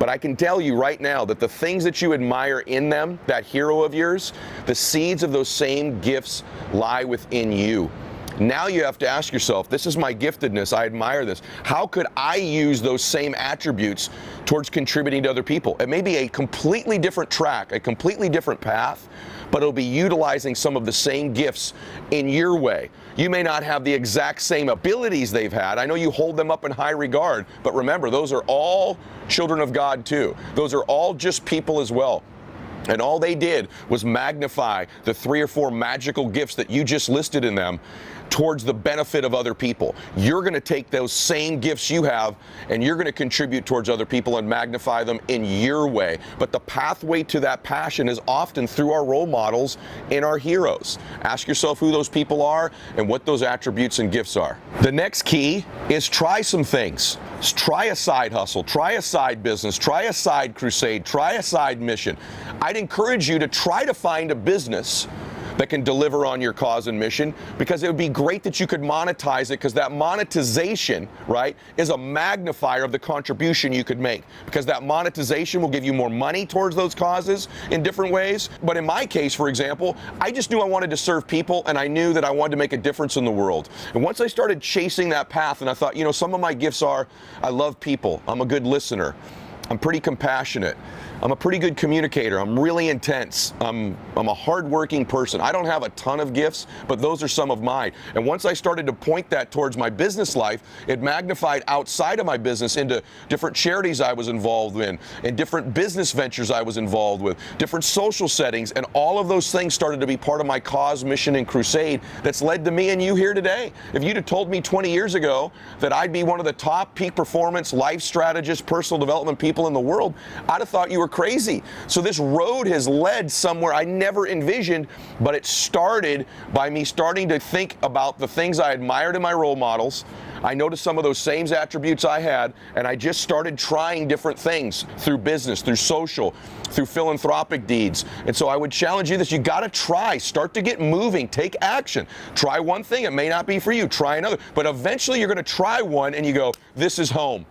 But I can tell you right now that the things that you admire in them, that hero of yours, the seeds of those same gifts lie within you. Now you have to ask yourself, this is my giftedness, I admire this. How could I use those same attributes towards contributing to other people? It may be a completely different track, a completely different path, but it'll be utilizing some of the same gifts in your way. You may not have the exact same abilities they've had. I know you hold them up in high regard, but remember, those are all children of God too. Those are all just people as well. And all they did was magnify the 3 or 4 magical gifts that you just listed in them towards the benefit of other people. You're going to take those same gifts you have and you're going to contribute towards other people and magnify them in your way. But the pathway to that passion is often through our role models and our heroes. Ask yourself who those people are and what those attributes and gifts are. The next key is try some things. Try a side hustle, try a side business, try a side crusade, try a side mission. I'd encourage you to try to find a business that can deliver on your cause and mission, because it would be great that you could monetize it, because that monetization, right, is a magnifier of the contribution you could make, because that monetization will give you more money towards those causes in different ways. But in my case, for example, I just knew I wanted to serve people, and I knew that I wanted to make a difference in the world. And once I started chasing that path, and I thought, you know, some of my gifts are, I love people, I'm a good listener, I'm pretty compassionate, I'm a pretty good communicator, I'm really intense, I'm a hardworking person. I don't have a ton of gifts, but those are some of mine. And once I started to point that towards my business life, it magnified outside of my business into different charities I was involved in, and different business ventures I was involved with, different social settings, and all of those things started to be part of my cause, mission, and crusade that's led to me and you here today. If you'd have told me 20 years ago that I'd be one of the top peak performance, life strategists, personal development people in the world, I'd have thought you were crazy. So this road has led somewhere I never envisioned, but it started by me starting to think about the things I admired in my role models. I noticed some of those same attributes I had, and I just started trying different things through business, through social, through philanthropic deeds. And so I would challenge you this, you gotta try, start to get moving, take action. Try one thing, it may not be for you, try another, but eventually you're gonna try one and you go, this is home.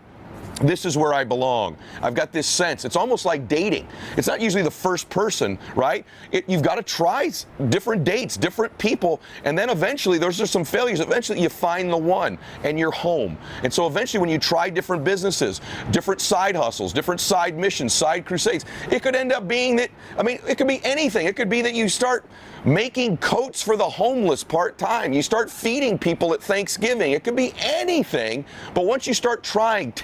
This is where I belong. I've got this sense. It's almost like dating. It's not usually the first person, right? You've got to try different dates, different people, and then eventually, there's just some failures. Eventually, you find the one, and you're home. And so eventually, when you try different businesses, different side hustles, different side missions, side crusades, it could end up being that, I mean, it could be anything. It could be that you start making coats for the homeless part-time. You start feeding people at Thanksgiving. It could be anything, but once you start trying,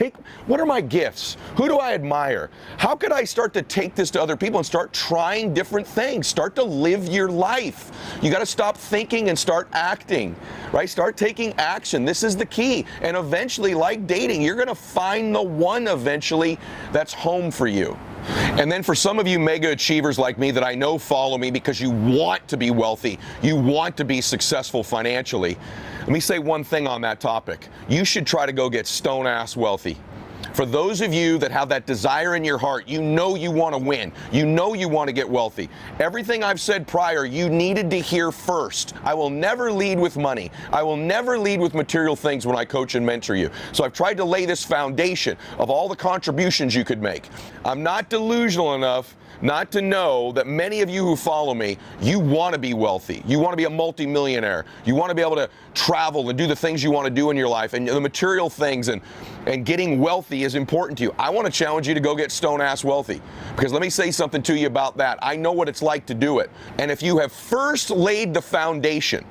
what are my gifts? Who do I admire? How could I start to take this to other people and start trying different things? Start to live your life. You got to stop thinking and start acting, right? Start taking action. This is the key. And eventually, like dating, you're going to find the one eventually that's home for you. And then for some of you mega achievers like me that I know follow me because you want to be wealthy, you want to be successful financially, let me say one thing on that topic. You should try to go get stone-ass wealthy. For those of you that have that desire in your heart, you know you want to win. You know you want to get wealthy. Everything I've said prior, you needed to hear first. I will never lead with money. I will never lead with material things when I coach and mentor you. So I've tried to lay this foundation of all the contributions you could make. I'm not delusional enough not to know that many of you who follow me, you want to be wealthy. You want to be a multimillionaire. You want to be able to travel and do the things you want to do in your life, and the material things, and getting wealthy is important to you. I want to challenge you to go get stone-ass wealthy, because let me say something to you about that. I know what it's like to do it. And if you have first laid the foundation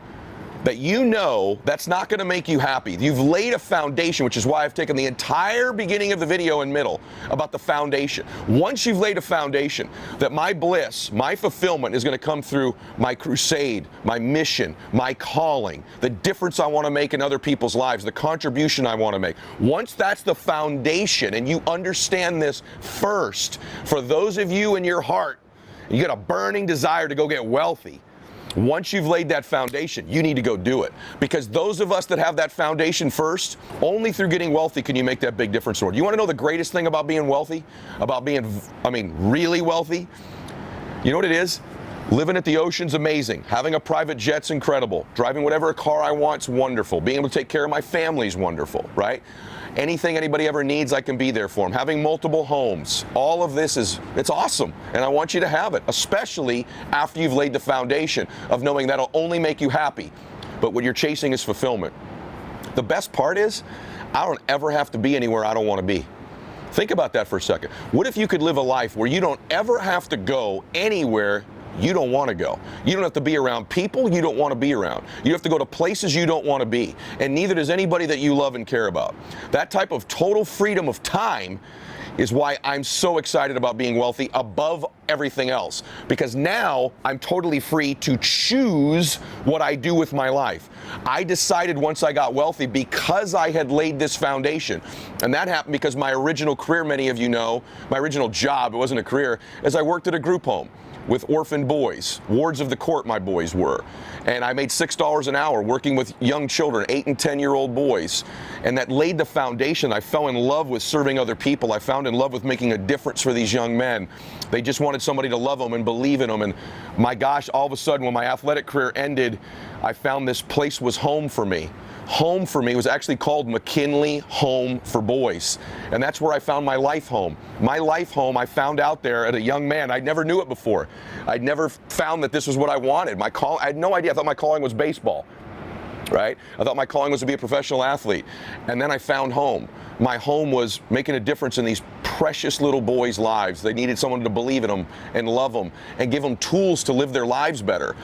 that you know that's not going to make you happy. You've laid a foundation, which is why I've taken the entire beginning of the video and middle about the foundation. Once you've laid a foundation that my bliss, my fulfillment is going to come through my crusade, my mission, my calling, the difference I want to make in other people's lives, the contribution I want to make. Once that's the foundation and you understand this first, for those of you in your heart, you got a burning desire to go get wealthy. Once you've laid that foundation, you need to go do it. Because those of us that have that foundation first, only through getting wealthy can you make that big difference. You want to know the greatest thing about being wealthy? About being, really wealthy? You know what it is? Living at the ocean's amazing. Having a private jet's incredible. Driving whatever car I want's wonderful. Being able to take care of my family's wonderful, right? Anything anybody ever needs, I can be there for them. Having multiple homes. All of this it's awesome. And I want you to have it, especially after you've laid the foundation of knowing that'll only make you happy. But what you're chasing is fulfillment. The best part is, I don't ever have to be anywhere I don't want to be. Think about that for a second. What if you could live a life where you don't ever have to go anywhere you don't want to go? You don't have to be around people you don't want to be around. You have to go to places you don't want to be. And neither does anybody that you love and care about. That type of total freedom of time is why I'm so excited about being wealthy above everything else. Because now I'm totally free to choose what I do with my life. I decided once I got wealthy because I had laid this foundation. And that happened because my original career, many of you know, my original job, it wasn't a career, is I worked at a group home with orphan boys, wards of the court my boys were. And I made $6 an hour working with young children, 8 and 10-year-old boys. And that laid the foundation. I fell in love with serving other people. I found in love with making a difference for these young men. They just wanted somebody to love them and believe in them. And my gosh, all of a sudden when my athletic career ended, I found this place was home for me. Home for me was actually called McKinley Home for Boys. And that's where I found my life home. My life home I found out there at a young man. I never knew it before. I'd never found that this was what I wanted. I had no idea. I thought my calling was baseball, right? I thought my calling was to be a professional athlete. And then I found home. My home was making a difference in these precious little boys' lives. They needed someone to believe in them and love them and give them tools to live their lives better.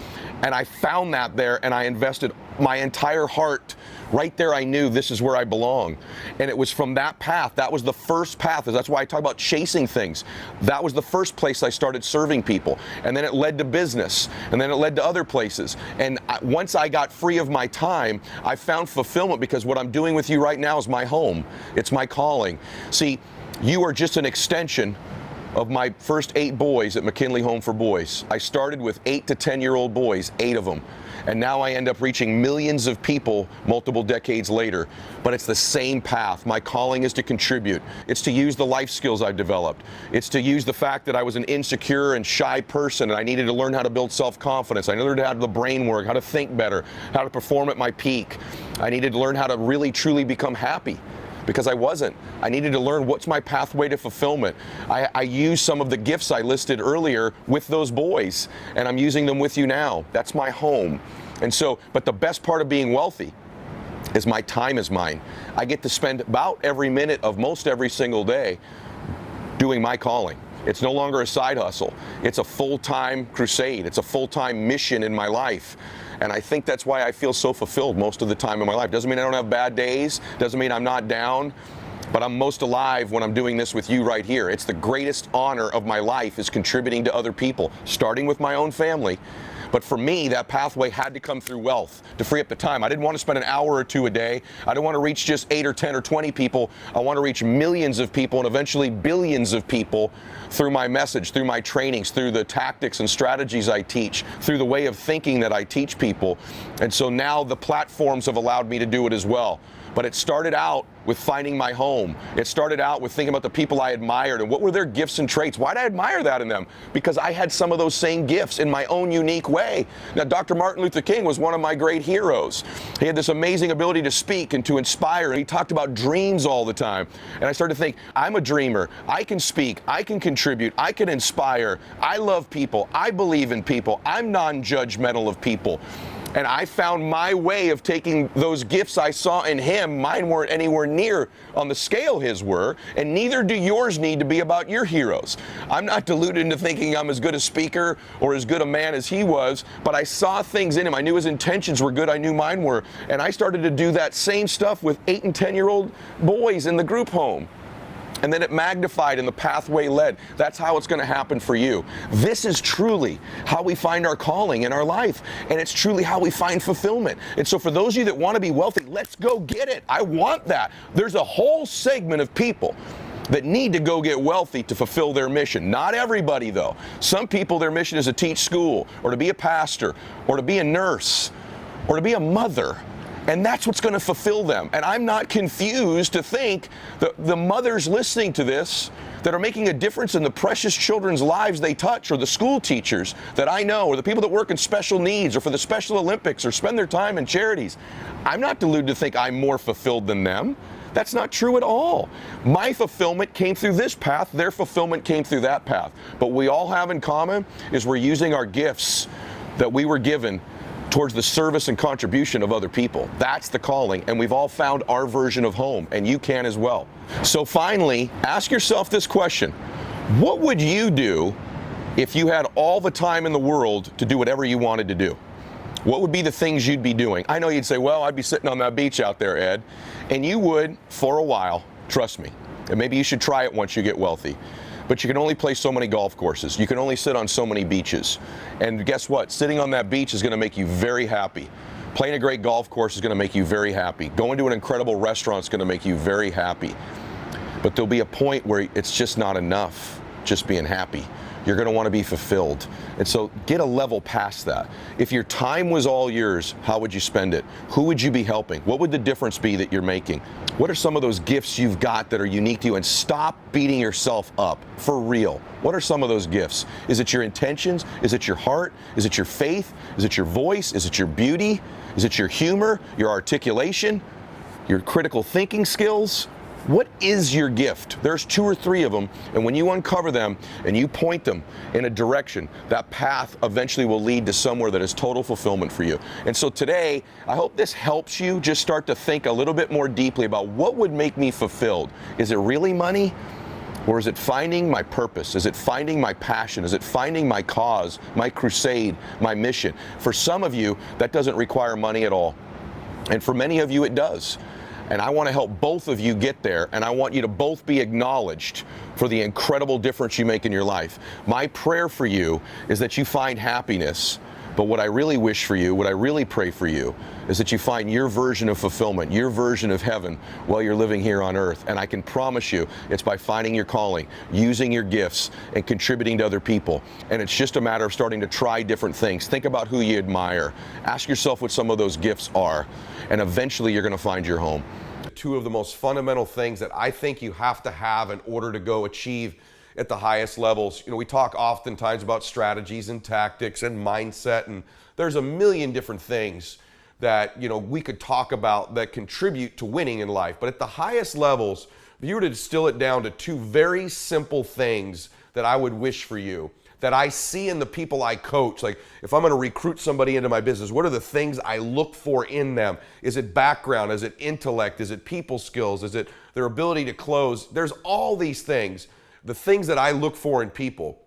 And I found that there, and I invested my entire heart. Right there, I knew this is where I belong. And it was from that path. That was the first path. That's why I talk about chasing things. That was the first place I started serving people. And then it led to business. And then it led to other places. And once I got free of my time, I found fulfillment because what I'm doing with you right now is my home. It's my calling. See, you are just an extension of my first 8 boys at McKinley Home for Boys. I started with 8 to 10-year-old boys, 8 of them. And now I end up reaching millions of people multiple decades later. But it's the same path. My calling is to contribute. It's to use the life skills I've developed. It's to use the fact that I was an insecure and shy person and I needed to learn how to build self-confidence. I learned how to do the brain work, how to think better, how to perform at my peak. I needed to learn how to really, truly become happy. Because I wasn't. I needed to learn what's my pathway to fulfillment. I used some of the gifts I listed earlier with those boys, and I'm using them with you now. That's my home. And so, but the best part of being wealthy is my time is mine. I get to spend about every minute of most every single day doing my calling. It's no longer a side hustle. It's a full-time crusade. It's a full-time mission in my life. And I think that's why I feel so fulfilled most of the time in my life. Doesn't mean I don't have bad days. Doesn't mean I'm not down. But I'm most alive when I'm doing this with you right here. It's the greatest honor of my life is contributing to other people, starting with my own family. But for me, that pathway had to come through wealth to free up the time. I didn't want to spend an hour or 2 a day. I didn't want to reach just 8 or 10 or 20 people. I want to reach millions of people and eventually billions of people through my message, through my trainings, through the tactics and strategies I teach, through the way of thinking that I teach people. And so now the platforms have allowed me to do it as well. But it started out with finding my home. It started out with thinking about the people I admired and what were their gifts and traits. Why did I admire that in them? Because I had some of those same gifts in my own unique way. Now, Dr. Martin Luther King was one of my great heroes. He had this amazing ability to speak and to inspire, and he talked about dreams all the time. And I started to think, I'm a dreamer. I can speak. I can contribute. I can inspire. I love people. I believe in people. I'm non-judgmental of people. And I found my way of taking those gifts I saw in him. Mine weren't anywhere near on the scale his were, and neither do yours need to be about your heroes. I'm not deluded into thinking I'm as good a speaker or as good a man as he was, but I saw things in him. I knew his intentions were good. I knew mine were. And I started to do that same stuff with 8 and 10-year-old boys in the group home. And then it magnified and the pathway led. That's how it's going to happen for you. This is truly how we find our calling in our life. And it's truly how we find fulfillment. And so for those of you that want to be wealthy, let's go get it. I want that. There's a whole segment of people that need to go get wealthy to fulfill their mission. Not everybody, though. Some people, their mission is to teach school or to be a pastor or to be a nurse or to be a mother. And that's what's going to fulfill them. And I'm not confused to think that the mothers listening to this that are making a difference in the precious children's lives they touch, or the school teachers that I know, or the people that work in special needs, or for the Special Olympics, or spend their time in charities. I'm not deluded to think I'm more fulfilled than them. That's not true at all. My fulfillment came through this path, their fulfillment came through that path. But what we all have in common is we're using our gifts that we were given towards the service and contribution of other people. That's the calling, and we've all found our version of home, and you can as well. So finally, ask yourself this question: what would you do if you had all the time in the world to do whatever you wanted to do? What would be the things you'd be doing? I know you'd say, well, I'd be sitting on that beach out there, Ed. And you would for a while, trust me. And maybe you should try it once you get wealthy. But you can only play so many golf courses. You can only sit on so many beaches. And guess what? Sitting on that beach is going to make you very happy. Playing a great golf course is going to make you very happy. Going to an incredible restaurant is going to make you very happy. But there'll be a point where it's just not enough just being happy. You're going to want to be fulfilled. And so get a level past that. If your time was all yours, how would you spend it? Who would you be helping? What would the difference be that you're making? What are some of those gifts you've got that are unique to you? And stop beating yourself up, for real. What are some of those gifts? Is it your intentions? Is it your heart? Is it your faith? Is it your voice? Is it your beauty? Is it your humor, your articulation, your critical thinking skills? What is your gift? There's 2 or 3 of them, and when you uncover them and you point them in a direction, that path eventually will lead to somewhere that is total fulfillment for you. And so today, I hope this helps you just start to think a little bit more deeply about what would make me fulfilled. Is it really money? Or is it finding my purpose? Is it finding my passion? Is it finding my cause, my crusade, my mission? For some of you, that doesn't require money at all. And for many of you, it does. And I want to help both of you get there, and I want you to both be acknowledged for the incredible difference you make in your life. My prayer for you is that you find happiness, but what I really wish for you, what I really pray for you, is that you find your version of fulfillment, your version of heaven while you're living here on earth. And I can promise you, it's by finding your calling, using your gifts, and contributing to other people. And it's just a matter of starting to try different things. Think about who you admire. Ask yourself what some of those gifts are, and eventually you're going to find your home. 2 of the most fundamental things that I think you have to have in order to go achieve at the highest levels. You know, we talk oftentimes about strategies and tactics and mindset, and there's a million different things that, you know, we could talk about that contribute to winning in life. But at the highest levels, if you were to distill it down to 2 very simple things that I would wish for you, that I see in the people I coach, like if I'm going to recruit somebody into my business, what are the things I look for in them? Is it background? Is it intellect? Is it people skills? Is it their ability to close? There's all these things. The things that I look for in people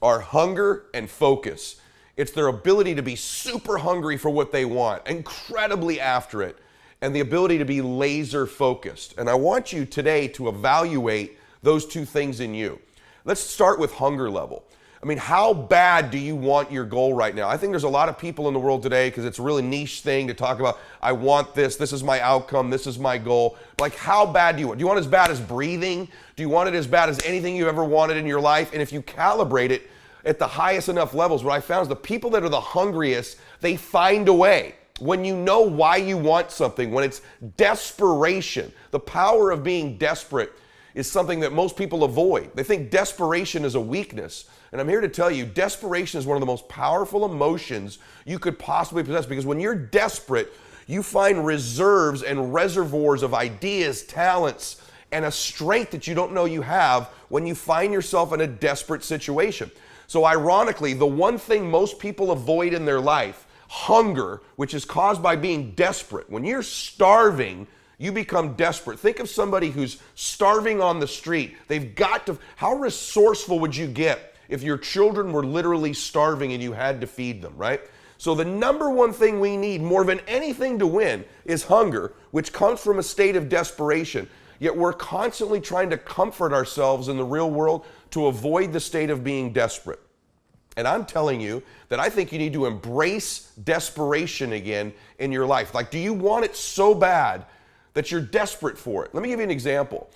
are hunger and focus. It's their ability to be super hungry for what they want, incredibly after it, and the ability to be laser focused. And I want you today to evaluate those 2 things in you. Let's start with hunger level. I mean, how bad do you want your goal right now? I think there's a lot of people in the world today, because it's a really niche thing to talk about, I want this is my outcome, this is my goal. Like, how bad do you want? Do you want it as bad as breathing? Do you want it as bad as anything you ever wanted in your life? And if you calibrate it at the highest enough levels, what I found is the people that are the hungriest, they find a way. When you know why you want something, when it's desperation, the power of being desperate is something that most people avoid. They think desperation is a weakness. And I'm here to tell you, desperation is one of the most powerful emotions you could possibly possess, because when you're desperate, you find reserves and reservoirs of ideas, talents, and a strength that you don't know you have when you find yourself in a desperate situation. So ironically, the one thing most people avoid in their life, hunger, which is caused by being desperate. When you're starving, you become desperate. Think of somebody who's starving on the street. They've got to, how resourceful would you get if your children were literally starving and you had to feed them, right? So the number one thing we need more than anything to win is hunger, which comes from a state of desperation. Yet we're constantly trying to comfort ourselves in the real world to avoid the state of being desperate. And I'm telling you that I think you need to embrace desperation again in your life. Like, do you want it so bad that you're desperate for it? Let me give you an example.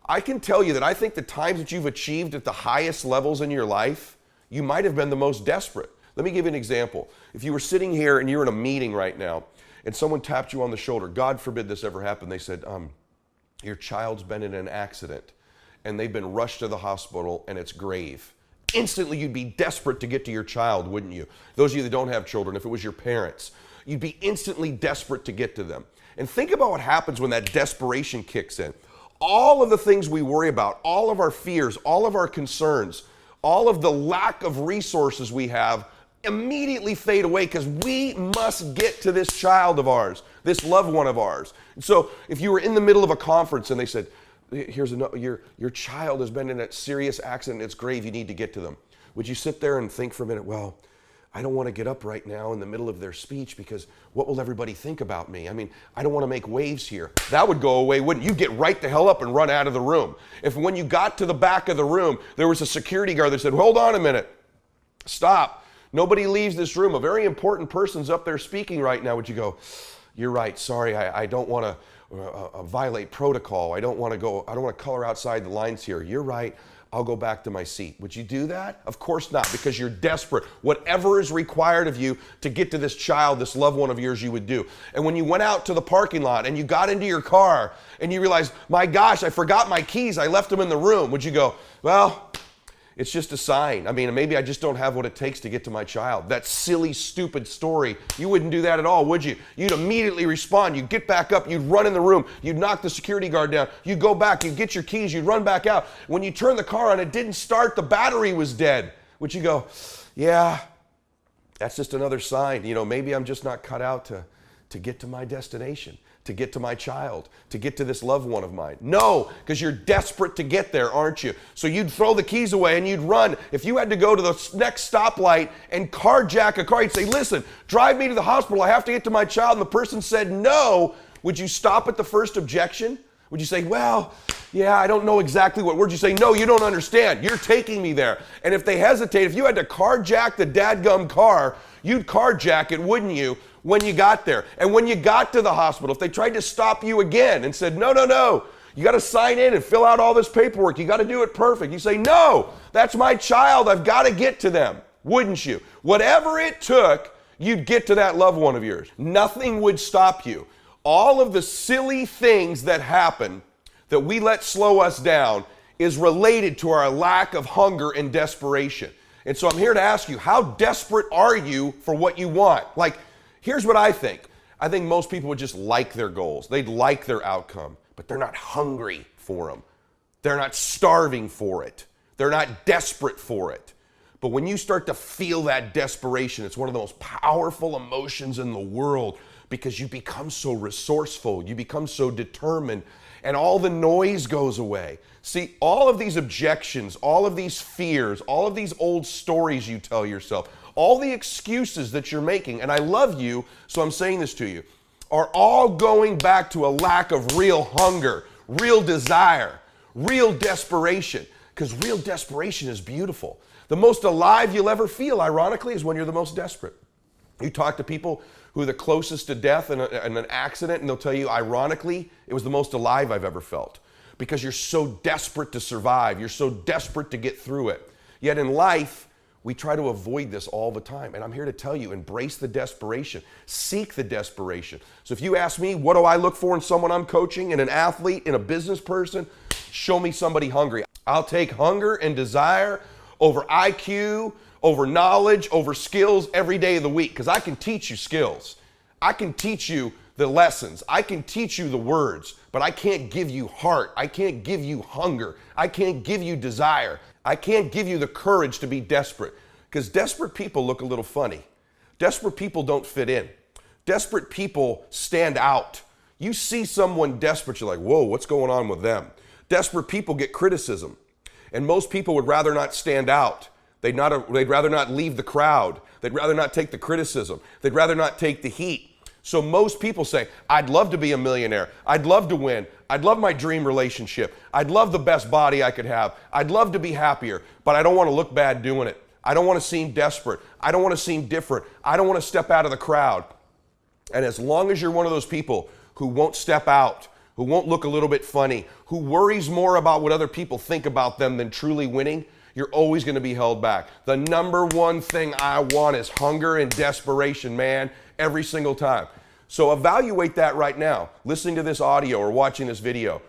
I can tell you that I think the times that you've achieved at the highest levels in your life, you might have been the most desperate. Let me give you an example. If you were sitting here and you're in a meeting right now and someone tapped you on the shoulder, God forbid this ever happened, they said, your child's been in an accident and they've been rushed to the hospital and it's grave. Instantly, you'd be desperate to get to your child, wouldn't you? Those of you that don't have children, if it was your parents, you'd be instantly desperate to get to them. And think about what happens when that desperation kicks in. All of the things we worry about, all of our fears, all of our concerns, all of the lack of resources we have immediately fade away because we must get to this child of ours, this loved one of ours. And so if you were in the middle of a conference and they said, your child has been in a serious accident, it's grave, you need to get to them. Would you sit there and think for a minute, well, I don't want to get up right now in the middle of their speech because what will everybody think about me? I mean, I don't want to make waves here. That would go away, wouldn't you? You'd get right the hell up and run out of the room. If when you got to the back of the room, there was a security guard that said, hold on a minute, stop. Nobody leaves this room. A very important person's up there speaking right now. Would you go, you're right, sorry, I don't want to violate protocol. I don't want to color outside the lines here. You're right. I'll go back to my seat. Would you do that? Of course not, because you're desperate. Whatever is required of you to get to this child, this loved one of yours, you would do. And when you went out to the parking lot and you got into your car and you realized, my gosh, I forgot my keys. I left them in the room. Would you go, well, it's just a sign. I mean, maybe I just don't have what it takes to get to my child. That silly, stupid story. You wouldn't do that at all, would you? You'd immediately respond. You'd get back up. You'd run in the room. You'd knock the security guard down. You'd go back. You'd get your keys. You'd run back out. When you turn the car on, it didn't start. The battery was dead. Would you go, yeah, that's just another sign. You know, maybe I'm just not cut out to get to my destination, to get to my child, to get to this loved one of mine. No, because you're desperate to get there, aren't you? So you'd throw the keys away and you'd run. If you had to go to the next stoplight and carjack a car, you'd say, listen, drive me to the hospital. I have to get to my child. And the person said no. Would you stop at the first objection? Would you say, well, yeah, I don't know exactly what word you say. No, you don't understand. You're taking me there. And if they hesitate, if you had to carjack the dadgum car, you'd carjack it, wouldn't you, when you got there? And when you got to the hospital, if they tried to stop you again and said, no, you got to sign in and fill out all this paperwork. You got to do it perfect. You say, no, that's my child. I've got to get to them. Wouldn't you? Whatever it took, you'd get to that loved one of yours. Nothing would stop you. All of the silly things that happen that we let slow us down is related to our lack of hunger and desperation. And so I'm here to ask you, how desperate are you for what you want? Like, here's what I think. I think most people would just like their goals. They'd like their outcome, but they're not hungry for them. They're not starving for it. They're not desperate for it. But when you start to feel that desperation, it's one of the most powerful emotions in the world because you become so resourceful, you become so determined, and all the noise goes away. See, all of these objections, all of these fears, all of these old stories you tell yourself, all the excuses that you're making, and I love you, so I'm saying this to you, are all going back to a lack of real hunger, real desire, real desperation, because real desperation is beautiful. The most alive you'll ever feel, ironically, is when you're the most desperate. You talk to people who are the closest to death in an accident, and they'll tell you, ironically, it was the most alive I've ever felt. Because you're so desperate to survive. You're so desperate to get through it. Yet in life, we try to avoid this all the time. And I'm here to tell you, embrace the desperation. Seek the desperation. So if you ask me, what do I look for in someone I'm coaching, in an athlete, in a business person? Show me somebody hungry. I'll take hunger and desire over IQ, over knowledge, over skills every day of the week, because I can teach you skills. I can teach you the lessons. I can teach you the words, but I can't give you heart. I can't give you hunger. I can't give you desire. I can't give you the courage to be desperate, because desperate people look a little funny. Desperate people don't fit in. Desperate people stand out. You see someone desperate, you're like, whoa, what's going on with them? Desperate people get criticism, and most people would rather not stand out. They'd rather not leave the crowd. They'd rather not take the criticism. They'd rather not take the heat. So most people say, I'd love to be a millionaire. I'd love to win. I'd love my dream relationship. I'd love the best body I could have. I'd love to be happier, but I don't want to look bad doing it. I don't want to seem desperate. I don't want to seem different. I don't want to step out of the crowd. And as long as you're one of those people who won't step out, who won't look a little bit funny, who worries more about what other people think about them than truly winning, you're always going to be held back. The number one thing I want is hunger and desperation, man, every single time. So evaluate that right now, listening to this audio or watching this video.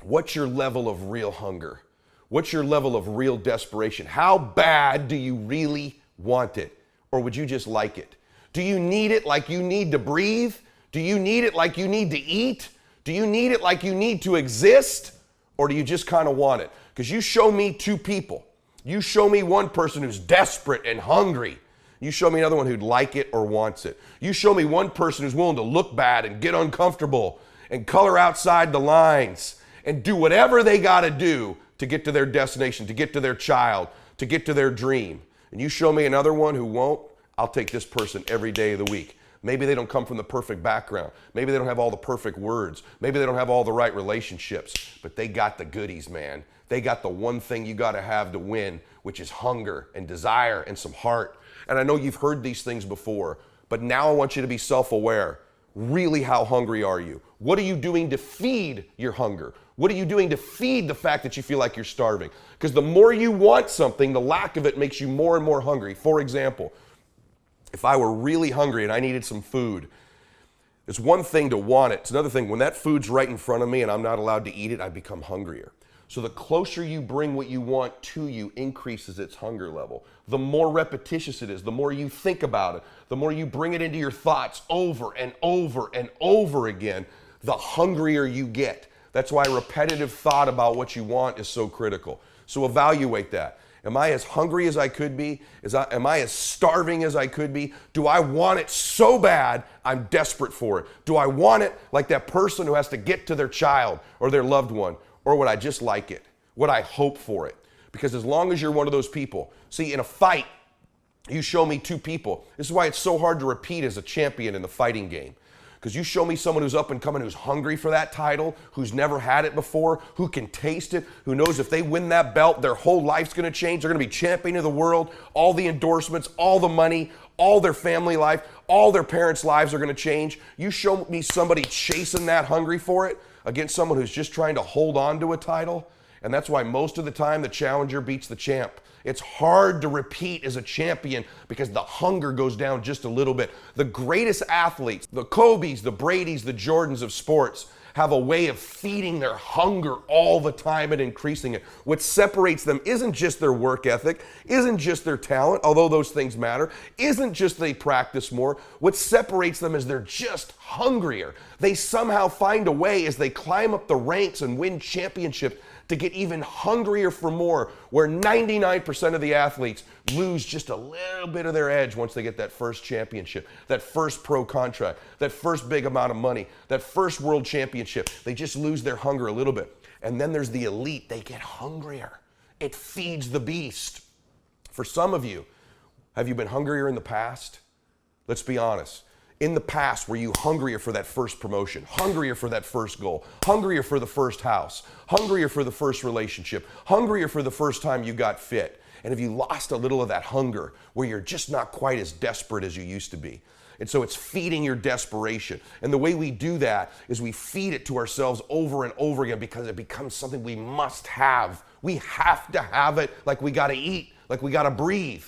What's your level of real hunger? What's your level of real desperation? How bad do you really want it? Or would you just like it? Do you need it like you need to breathe? Do you need it like you need to eat? Do you need it like you need to exist? Or do you just kind of want it? Because you show me two people. You show me one person who's desperate and hungry. You show me another one who'd like it or wants it. You show me one person who's willing to look bad and get uncomfortable and color outside the lines and do whatever they got to do to get to their destination, to get to their child, to get to their dream. And you show me another one who won't, I'll take this person every day of the week. Maybe they don't come from the perfect background. Maybe they don't have all the perfect words. Maybe they don't have all the right relationships, but they got the goodies, man. They got the one thing you got to have to win, which is hunger and desire and some heart. And I know you've heard these things before, but now I want you to be self-aware. Really, how hungry are you? What are you doing to feed your hunger? What are you doing to feed the fact that you feel like you're starving? Because the more you want something, the lack of it makes you more and more hungry. For example, if I were really hungry and I needed some food, it's one thing to want it. It's another thing, when that food's right in front of me and I'm not allowed to eat it, I become hungrier. So the closer you bring what you want to you increases its hunger level. The more repetitious it is, the more you think about it, the more you bring it into your thoughts over and over and over again, the hungrier you get. That's why repetitive thought about what you want is so critical. So evaluate that. Am I as hungry as I could be? Am I as starving as I could be? Do I want it so bad I'm desperate for it? Do I want it like that person who has to get to their child or their loved one? Or would I just like it? Would I hope for it? Because as long as you're one of those people, see, in a fight, you show me two people. This is why it's so hard to repeat as a champion in the fighting game. Because you show me someone who's up and coming, who's hungry for that title, who's never had it before, who can taste it, who knows if they win that belt, their whole life's going to change. They're going to be champion of the world, all the endorsements, all the money, all their family life, all their parents' lives are going to change. You show me somebody chasing that, hungry for it, against someone who's just trying to hold on to a title. And that's why most of the time the challenger beats the champ. It's hard to repeat as a champion because the hunger goes down just a little bit. The greatest athletes, the Kobes, the Bradys, the Jordans of sports, have a way of feeding their hunger all the time and increasing it. What separates them isn't just their work ethic, isn't just their talent, although those things matter, isn't just they practice more. What separates them is they're just hungrier. They somehow find a way as they climb up the ranks and win championships to get even hungrier for more, where 99% of the athletes lose just a little bit of their edge once they get that first championship, that first pro contract, that first big amount of money, that first world championship. They just lose their hunger a little bit. And then there's the elite. They get hungrier. It feeds the beast. For some of you, have you been hungrier in the past? Let's be honest. In the past, were you hungrier for that first promotion, hungrier for that first goal, hungrier for the first house, hungrier for the first relationship, hungrier for the first time you got fit? And have you lost a little of that hunger where you're just not quite as desperate as you used to be? And so it's feeding your desperation. And the way we do that is we feed it to ourselves over and over again because it becomes something we must have. We have to have it like we got to eat, like we got to breathe.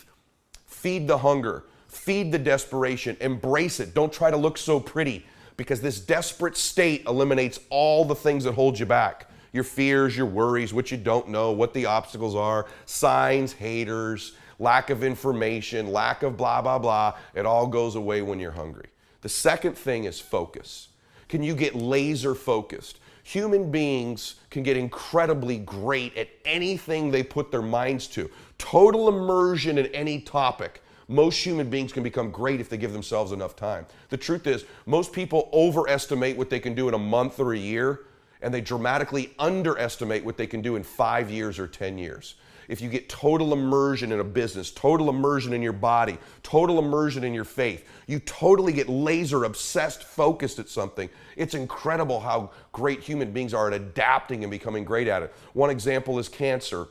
Feed the hunger. Feed the desperation, embrace it. Don't try to look so pretty because this desperate state eliminates all the things that hold you back. Your fears, your worries, what you don't know, what the obstacles are, signs, haters, lack of information, lack of blah, blah, blah. It all goes away when you're hungry. The second thing is focus. Can you get laser focused? Human beings can get incredibly great at anything they put their minds to. Total immersion in any topic. Most human beings can become great if they give themselves enough time. The truth is, most people overestimate what they can do in a month or a year, and they dramatically underestimate what they can do in 5 years or 10 years. If you get total immersion in a business, total immersion in your body, total immersion in your faith, you totally get laser obsessed focused at something. It's incredible how great human beings are at adapting and becoming great at it. One example is cancer.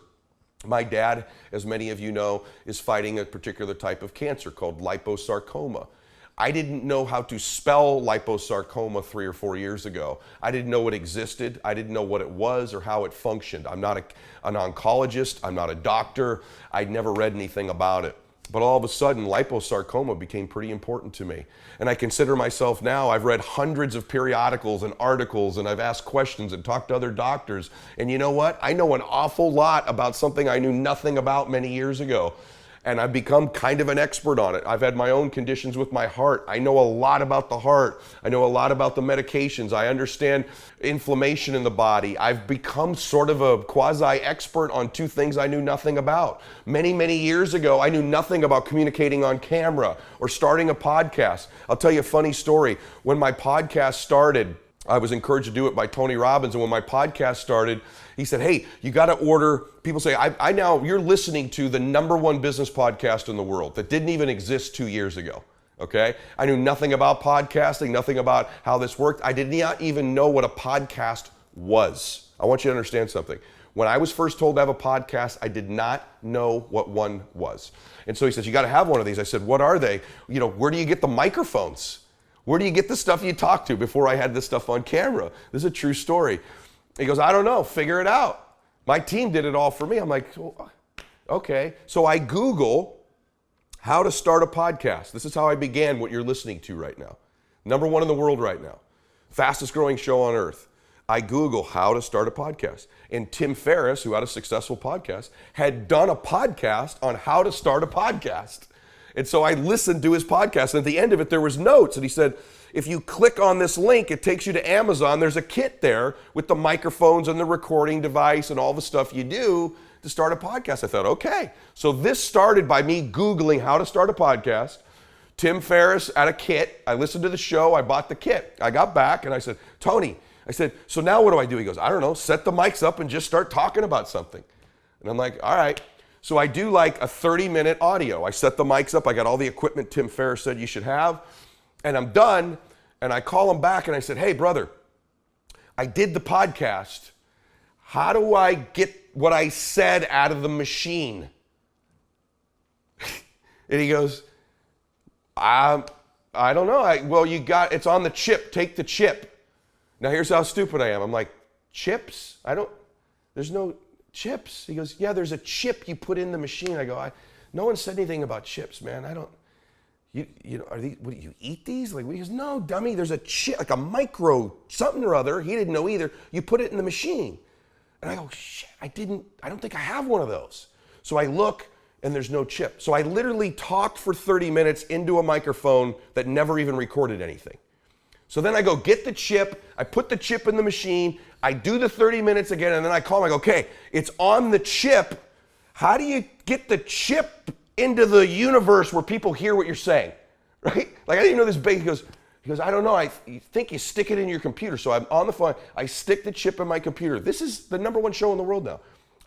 My dad, as many of you know, is fighting a particular type of cancer called liposarcoma. I didn't know how to spell liposarcoma 3 or 4 years ago. I didn't know it existed. I didn't know what it was or how it functioned. I'm not an oncologist. I'm not a doctor. I'd never read anything about it. But all of a sudden, liposarcoma became pretty important to me. And I consider myself now, I've read hundreds of periodicals and articles, and I've asked questions and talked to other doctors. And you know what? I know an awful lot about something I knew nothing about many years ago. And I've become kind of an expert on it. I've had my own conditions with my heart. I know a lot about the heart. I know a lot about the medications. I understand inflammation in the body. I've become sort of a quasi-expert on two things I knew nothing about. Many, many years ago, I knew nothing about communicating on camera or starting a podcast. I'll tell you a funny story. When my podcast started, I was encouraged to do it by Tony Robbins, and when my podcast started, he said, hey, you got to order, people say, I now, you're listening to the #1 business podcast in the world that didn't even exist 2 years ago, okay? I knew nothing about podcasting, nothing about how this worked. I did not even know what a podcast was. I want you to understand something. When I was first told to have a podcast, I did not know what one was. And so he says, you got to have one of these. I said, what are they? You know, where do you get the microphones? Where do you get the stuff you talk to? Before I had this stuff on camera. This is a true story. He goes, I don't know, figure it out. My team did it all for me. I'm like, well, okay. So I Google how to start a podcast. This is how I began what you're listening to right now. #1 in the world right now. Fastest growing show on earth. I Google how to start a podcast. And Tim Ferriss, who had a successful podcast, had done a podcast on how to start a podcast. And so I listened to his podcast, and at the end of it, there was notes. And he said, if you click on this link, it takes you to Amazon. There's a kit there with the microphones and the recording device and all the stuff you do to start a podcast. I thought, okay. So this started by me Googling how to start a podcast. Tim Ferriss had a kit. I listened to the show. I bought the kit. I got back, and I said, Tony, I said, so now what do I do? He goes, I don't know. Set the mics up and just start talking about something. And I'm like, all right. So I do like a 30-minute audio. I set the mics up. I got all the equipment Tim Ferriss said you should have. And I'm done. And I call him back and I said, hey, brother, I did the podcast. How do I get what I said out of the machine? And he goes, I don't know. Well, it's on the chip. Take the chip. Now, here's how stupid I am. I'm like, chips? There's no chips. He goes, yeah, there's a chip you put in the machine. I go, no one said anything about chips, man. You know, are these, what do you eat these? Like, he goes, no, dummy, there's a chip, like a micro something or other. He didn't know either. You put it in the machine. And I go, shit, I don't think I have one of those. So I look and there's no chip. So I literally talked for 30 minutes into a microphone that never even recorded anything. So then I go get the chip, I put the chip in the machine, I do the 30 minutes again, and then I call him, I go, okay, it's on the chip. How do you get the chip into the universe where people hear what you're saying, right? Like, I didn't even know this big. He goes, I don't know, I think you stick it in your computer. So I'm on the phone, I stick the chip in my computer. This is the #1 show in the world now.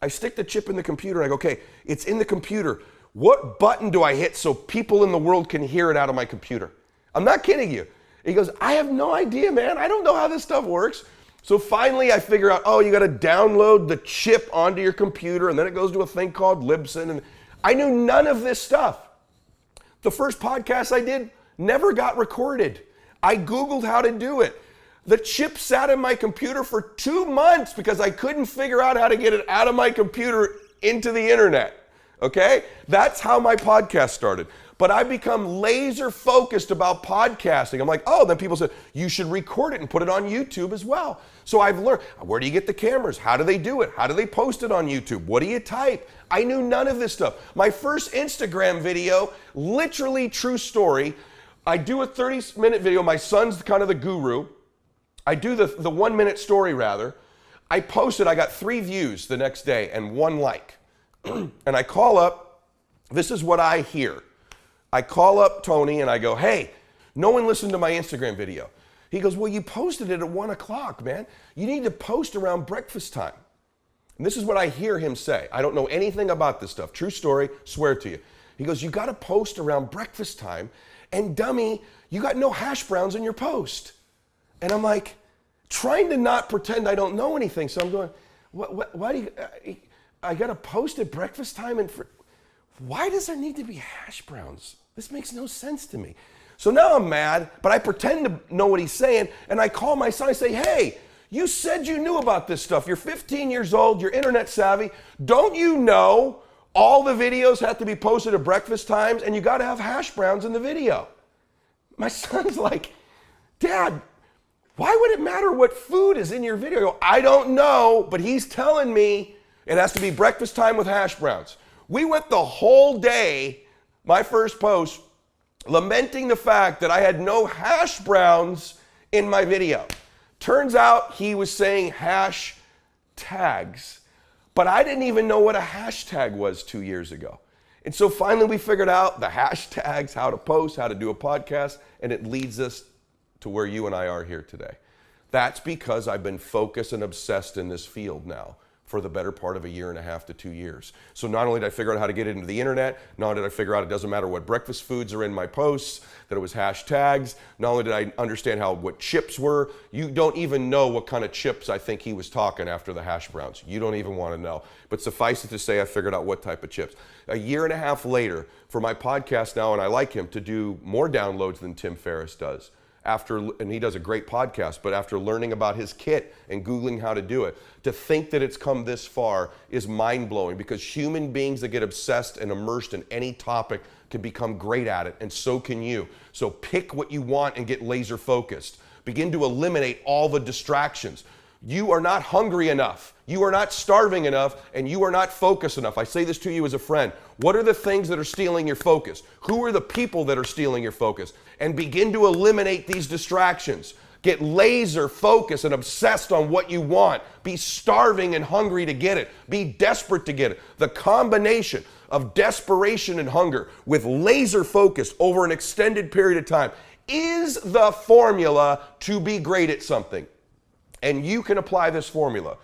I stick the chip in the computer, and I go, okay, it's in the computer. What button do I hit so people in the world can hear it out of my computer? I'm not kidding you. He goes, I have no idea, man. I don't know how this stuff works. So finally I figure out, you got to download the chip onto your computer, and then it goes to a thing called Libsyn. And I knew none of this stuff. The first podcast I did never got recorded. I Googled how to do it. The chip sat in my computer for 2 months because I couldn't figure out how to get it out of my computer into the internet. Okay? That's how my podcast started. But I've become laser focused about podcasting. I'm like, then people said, you should record it and put it on YouTube as well. So I've learned, where do you get the cameras? How do they do it? How do they post it on YouTube? What do you type? I knew none of this stuff. My first Instagram video, literally true story, I do a 30-minute video. My son's kind of the guru. I do the 1-minute story rather. I post it. I got 3 views the next day and 1 like. And I call up. This is what I hear. I call up Tony and I go, hey, no one listened to my Instagram video. He goes, well, you posted it at 1 o'clock, man. You need to post around breakfast time. And this is what I hear him say. I don't know anything about this stuff. True story, swear to you. He goes, you got to post around breakfast time. And dummy, you got no hash browns in your post. And I'm like, trying to not pretend I don't know anything. So I'm going, why do you, I got to post at breakfast time? And why does there need to be hash browns? This makes no sense to me. So now I'm mad, but I pretend to know what he's saying, and I call my son, I say, hey, you said you knew about this stuff. You're 15 years old, you're internet savvy. Don't you know All the videos have to be posted at breakfast times, and you got to have hash browns in the video. My son's like, Dad, why would it matter what food is in your video? I go, I don't know, but he's telling me it has to be breakfast time with hash browns. We went the whole day, my first post, lamenting the fact that I had no hash browns in my video. Turns out he was saying hash tags, but I didn't even know what a hashtag was 2 years ago. And so finally we figured out the hashtags, how to post, how to do a podcast, and it leads us to where you and I are here today. That's because I've been focused and obsessed in this field now for the better part of 1.5 to 2 years. So not only did I figure out how to get it into the internet, not only did I figure out it doesn't matter what breakfast foods are in my posts, that it was hashtags, not only did I understand what chips were, you don't even know what kind of chips I think he was talking after the hash browns. You don't even want to know. But suffice it to say, I figured out what type of chips. 1.5 years later, for my podcast now, and I like him to do more downloads than Tim Ferriss does. And he does a great podcast, but after learning about his kit and Googling how to do it, to think that it's come this far is mind-blowing, because human beings that get obsessed and immersed in any topic can become great at it, and so can you. So pick what you want and get laser focused. Begin to eliminate all the distractions. You are not hungry enough. You are not starving enough, and you are not focused enough. I say this to you as a friend. What are the things that are stealing your focus? Who are the people that are stealing your focus? And begin to eliminate these distractions. Get laser focused and obsessed on what you want. Be starving and hungry to get it. Be desperate to get it. The combination of desperation and hunger with laser focus over an extended period of time is the formula to be great at something. And you can apply this formula.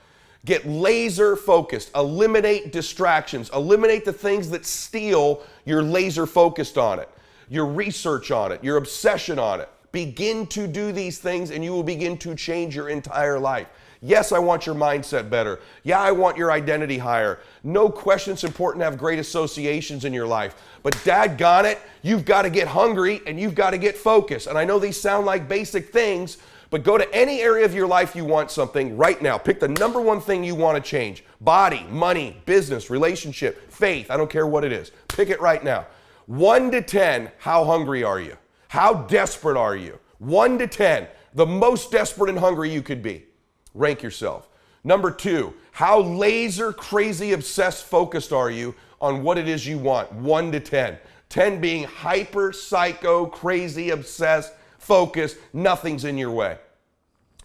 Get laser focused, eliminate distractions, eliminate the things that steal your laser focused on it, your research on it, your obsession on it. Begin to do these things and you will begin to change your entire life. Yes, I want your mindset better. Yeah, I want your identity higher. No question it's important to have great associations in your life. But daggone it, you've got to get hungry and you've got to get focused. And I know these sound like basic things, but go to any area of your life you want something right now. Pick the number one thing you want to change. Body, money, business, relationship, faith. I don't care what it is. Pick it right now. 1 to 10, how hungry are you? How desperate are you? 1 to 10, the most desperate and hungry you could be. Rank yourself. Number 2, how laser crazy obsessed focused are you on what it is you want? 1 to 10. 10 being hyper psycho crazy obsessed focused, nothing's in your way.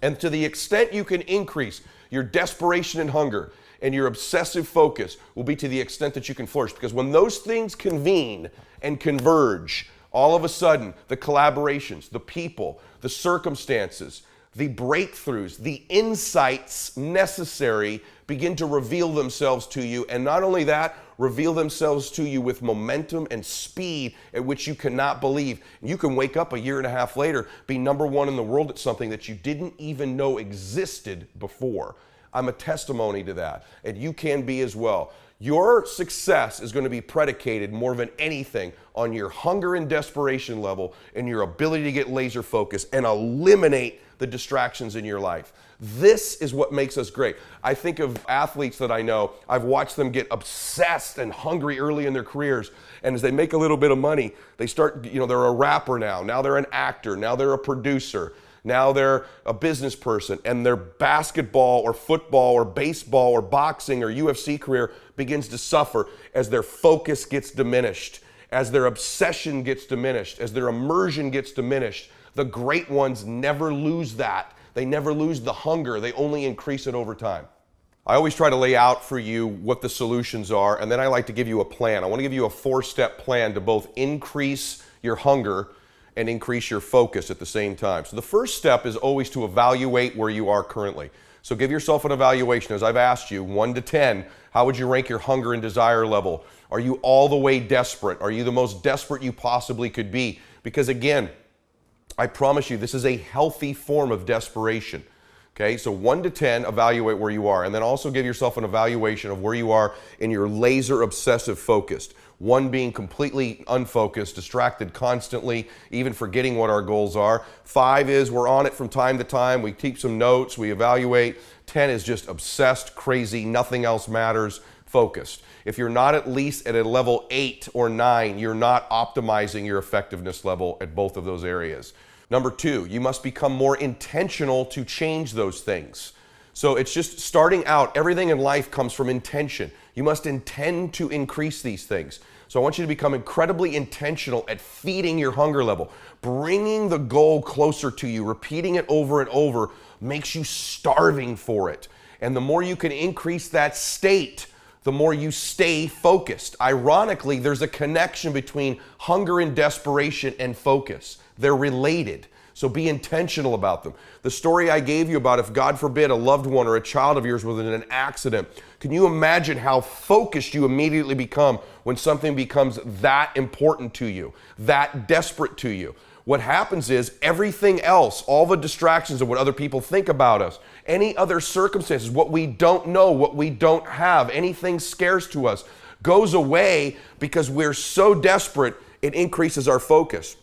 And to the extent you can increase your desperation and hunger and your obsessive focus will be to the extent that you can flourish. Because when those things convene and converge, all of a sudden the collaborations, the people, the circumstances, the breakthroughs, the insights necessary begin to reveal themselves to you. And not only that, reveal themselves to you with momentum and speed at which you cannot believe. You can wake up 1.5 years later, be number one in the world at something that you didn't even know existed before. I'm a testimony to that, and you can be as well. Your success is going to be predicated more than anything on your hunger and desperation level and your ability to get laser focused and eliminate the distractions in your life. This is what makes us great. I think of athletes that I know, I've watched them get obsessed and hungry early in their careers, and as they make a little bit of money, they start, they're a rapper now they're an actor, now they're a producer, now they're a business person, and their basketball or football or baseball or boxing or UFC career begins to suffer as their focus gets diminished, as their obsession gets diminished, as their immersion gets diminished. The great ones never lose that. They never lose the hunger. They only increase it over time. I always try to lay out for you what the solutions are, and then I like to give you a plan. I want to give you a 4-step plan to both increase your hunger and increase your focus at the same time. So the first step is always to evaluate where you are currently. So give yourself an evaluation. As I've asked you, 1 to 10, how would you rank your hunger and desire level? Are you all the way desperate? Are you the most desperate you possibly could be? Because again, I promise you, this is a healthy form of desperation. Okay, so 1 to 10, evaluate where you are, and then also give yourself an evaluation of where you are in your laser obsessive focused. 1 being completely unfocused, distracted constantly, even forgetting what our goals are. 5 is we're on it from time to time, we keep some notes, we evaluate. 10 is just obsessed, crazy, nothing else matters. focused. If you're not at least at a level 8 or 9, you're not optimizing your effectiveness level at both of those areas. Number 2, you must become more intentional to change those things. So it's just starting out. Everything in life comes from intention. You must intend to increase these things. So I want you to become incredibly intentional at feeding your hunger level. Bringing the goal closer to you, repeating it over and over, makes you starving for it. And the more you can increase that state, the more you stay focused. Ironically, there's a connection between hunger and desperation and focus. They're related. So be intentional about them. The story I gave you about if, God forbid, a loved one or a child of yours was in an accident, can you imagine how focused you immediately become when something becomes that important to you, that desperate to you? What happens is everything else, all the distractions of what other people think about us, any other circumstances, what we don't know, what we don't have, anything scarce to us, goes away because we're so desperate, it increases our focus.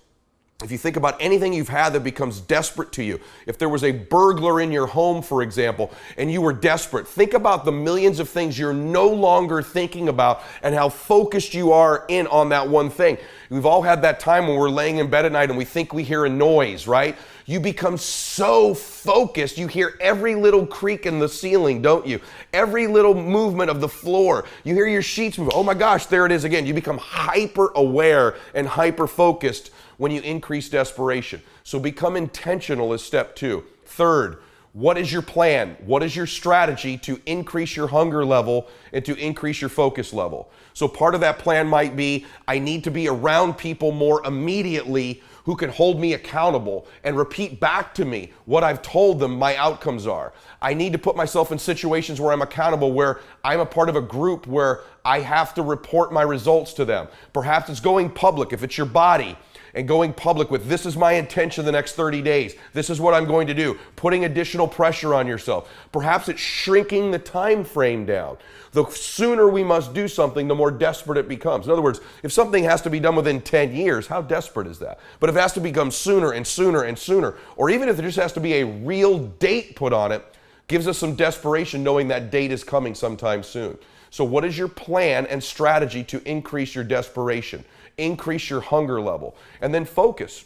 If you think about anything you've had that becomes desperate to you, if there was a burglar in your home, for example, and you were desperate, think about the millions of things you're no longer thinking about and how focused you are in on that one thing. We've all had that time when we're laying in bed at night and we think we hear a noise, right? You become so focused, you hear every little creak in the ceiling, don't you? Every little movement of the floor. You hear your sheets move. Oh my gosh, there it is again. You become hyper aware and hyper focused when you increase desperation. So become intentional is step 2. Third, what is your plan? What is your strategy to increase your hunger level and to increase your focus level? So part of that plan might be, I need to be around people more immediately who can hold me accountable and repeat back to me what I've told them my outcomes are. I need to put myself in situations where I'm accountable, where I'm a part of a group where I have to report my results to them. Perhaps it's going public if it's your body, and going public with, this is my intention the next 30 days. This is what I'm going to do. Putting additional pressure on yourself. Perhaps it's shrinking the time frame down. The sooner we must do something, the more desperate it becomes. In other words, if something has to be done within 10 years, how desperate is that? But if it has to become sooner and sooner and sooner, or even if there just has to be a real date put on it, gives us some desperation knowing that date is coming sometime soon. So what is your plan and strategy to increase your desperation? Increase your hunger level, and then focus.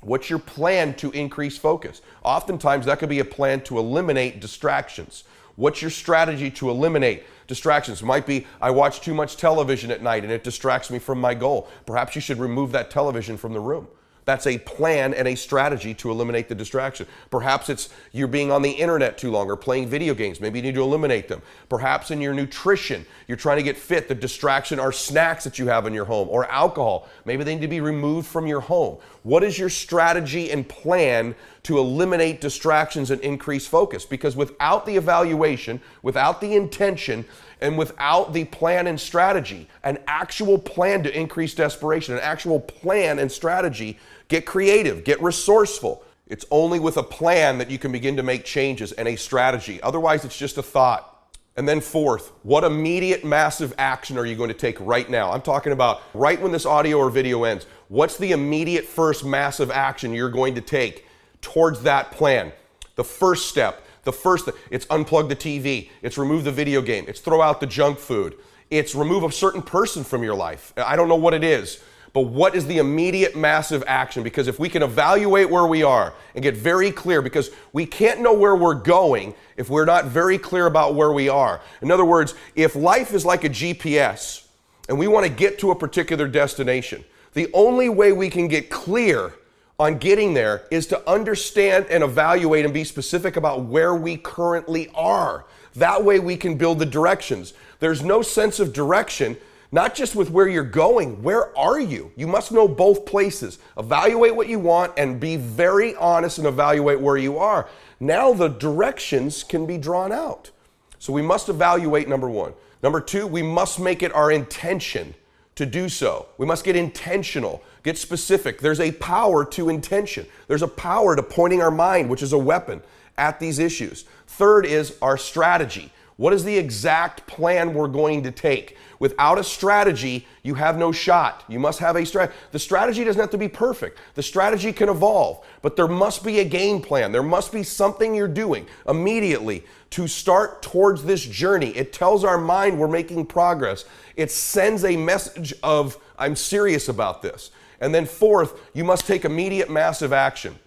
What's your plan to increase focus? Oftentimes that could be a plan to eliminate distractions. What's your strategy to eliminate distractions? It might be, I watch too much television at night and it distracts me from my goal. Perhaps you should remove that television from the room. That's a plan and a strategy to eliminate the distraction. Perhaps it's you're being on the internet too long or playing video games. Maybe you need to eliminate them. Perhaps in your nutrition, you're trying to get fit. The distraction are snacks that you have in your home or alcohol. Maybe they need to be removed from your home. What is your strategy and plan to eliminate distractions and increase focus? Because without the evaluation, without the intention, and without the plan and strategy, an actual plan to increase desperation, an actual plan and strategy, get creative, get resourceful. It's only with a plan that you can begin to make changes and a strategy. Otherwise, it's just a thought. And then fourth, what immediate massive action are you going to take right now? I'm talking about right when this audio or video ends. What's the immediate first massive action you're going to take towards that plan? The first step. It's unplug the TV, it's remove the video game, it's throw out the junk food, it's remove a certain person from your life. I don't know what it is, but what is the immediate massive action? Because if we can evaluate where we are and get very clear, because we can't know where we're going if we're not very clear about where we are. In other words, if life is like a GPS and we want to get to a particular destination, the only way we can get clear on getting there is to understand and evaluate and be specific about where we currently are. That way we can build the directions. There's no sense of direction, not just with where you're going. Where are you? You must know both places. Evaluate what you want and be very honest and evaluate where you are. Now the directions can be drawn out. So we must evaluate, number one. Number two, we must make it our intention to do so. We must get intentional, get specific. There's a power to intention. There's a power to pointing our mind, which is a weapon, at these issues. Third is our strategy. What is the exact plan we're going to take? Without a strategy, you have no shot. You must have a strategy. The strategy doesn't have to be perfect. The strategy can evolve, but there must be a game plan. There must be something you're doing immediately to start towards this journey. It tells our mind we're making progress. It sends a message of, I'm serious about this. And then fourth, you must take immediate massive action.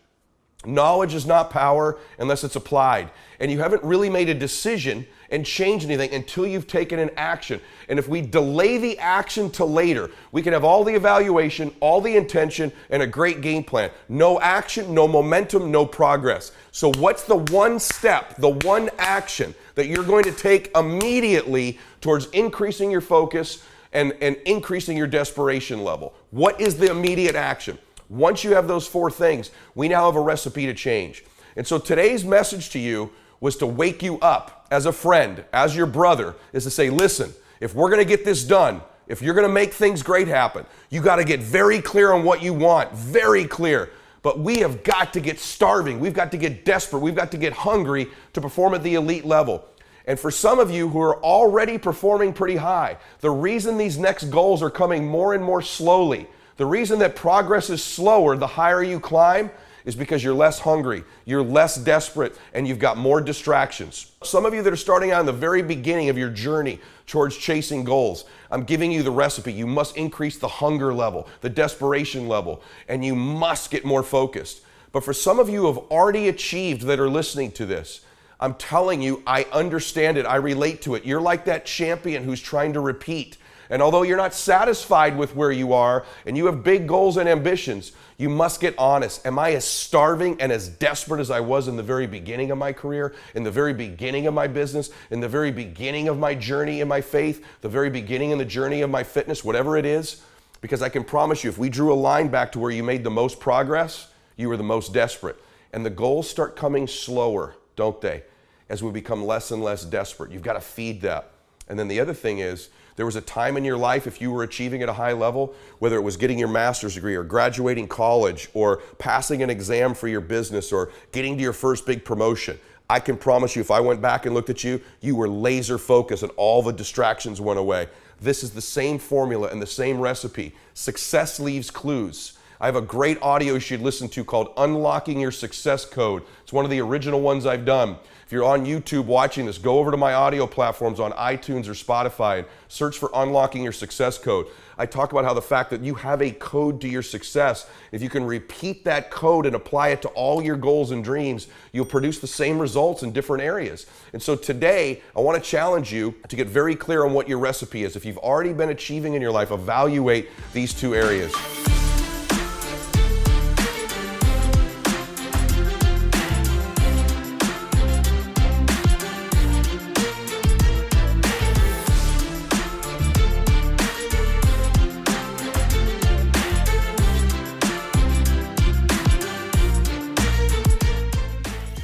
Knowledge is not power unless it's applied. And you haven't really made a decision and changed anything until you've taken an action. And if we delay the action to later, we can have all the evaluation, all the intention, and a great game plan. No action, no momentum, no progress. So what's the one step, the one action that you're going to take immediately towards increasing your focus and increasing your desperation level? What is the immediate action? Once you have those four things, we now have a recipe to change. And so today's message to you was to wake you up as a friend, as your brother, is to say, listen, if we're going to get this done, if you're going to make things great happen, you got to get very clear on what you want, very clear. But we have got to get starving. We've got to get desperate. We've got to get hungry to perform at the elite level. And for some of you who are already performing pretty high, the reason these next goals are coming more and more slowly, the reason that progress is slower the higher you climb, is because you're less hungry, you're less desperate, and you've got more distractions. Some of you that are starting out in the very beginning of your journey towards chasing goals, I'm giving you the recipe. You must increase the hunger level, the desperation level, and you must get more focused. But for some of you who have already achieved that are listening to this, I'm telling you, I understand it. I relate to it. You're like that champion who's trying to repeat. And although you're not satisfied with where you are and you have big goals and ambitions, you must get honest. Am I as starving and as desperate as I was in the very beginning of my career, in the very beginning of my business, in the very beginning of my journey in my faith, the very beginning in the journey of my fitness, whatever it is? Because I can promise you, if we drew a line back to where you made the most progress, you were the most desperate. And the goals start coming slower, don't they? As we become less and less desperate. You've got to feed that. And then the other thing is, there was a time in your life, if you were achieving at a high level, whether it was getting your master's degree or graduating college or passing an exam for your business or getting to your first big promotion, I can promise you, if I went back and looked at you, you were laser focused and all the distractions went away. This is the same formula and the same recipe. Success leaves clues. I have a great audio you should listen to called Unlocking Your Success Code. It's one of the original ones I've done. If you're on YouTube watching this, go over to my audio platforms on iTunes or Spotify and search for Unlocking Your Success Code. I talk about how the fact that you have a code to your success, if you can repeat that code and apply it to all your goals and dreams, you'll produce the same results in different areas. And so today, I want to challenge you to get very clear on what your recipe is. If you've already been achieving in your life, evaluate these two areas.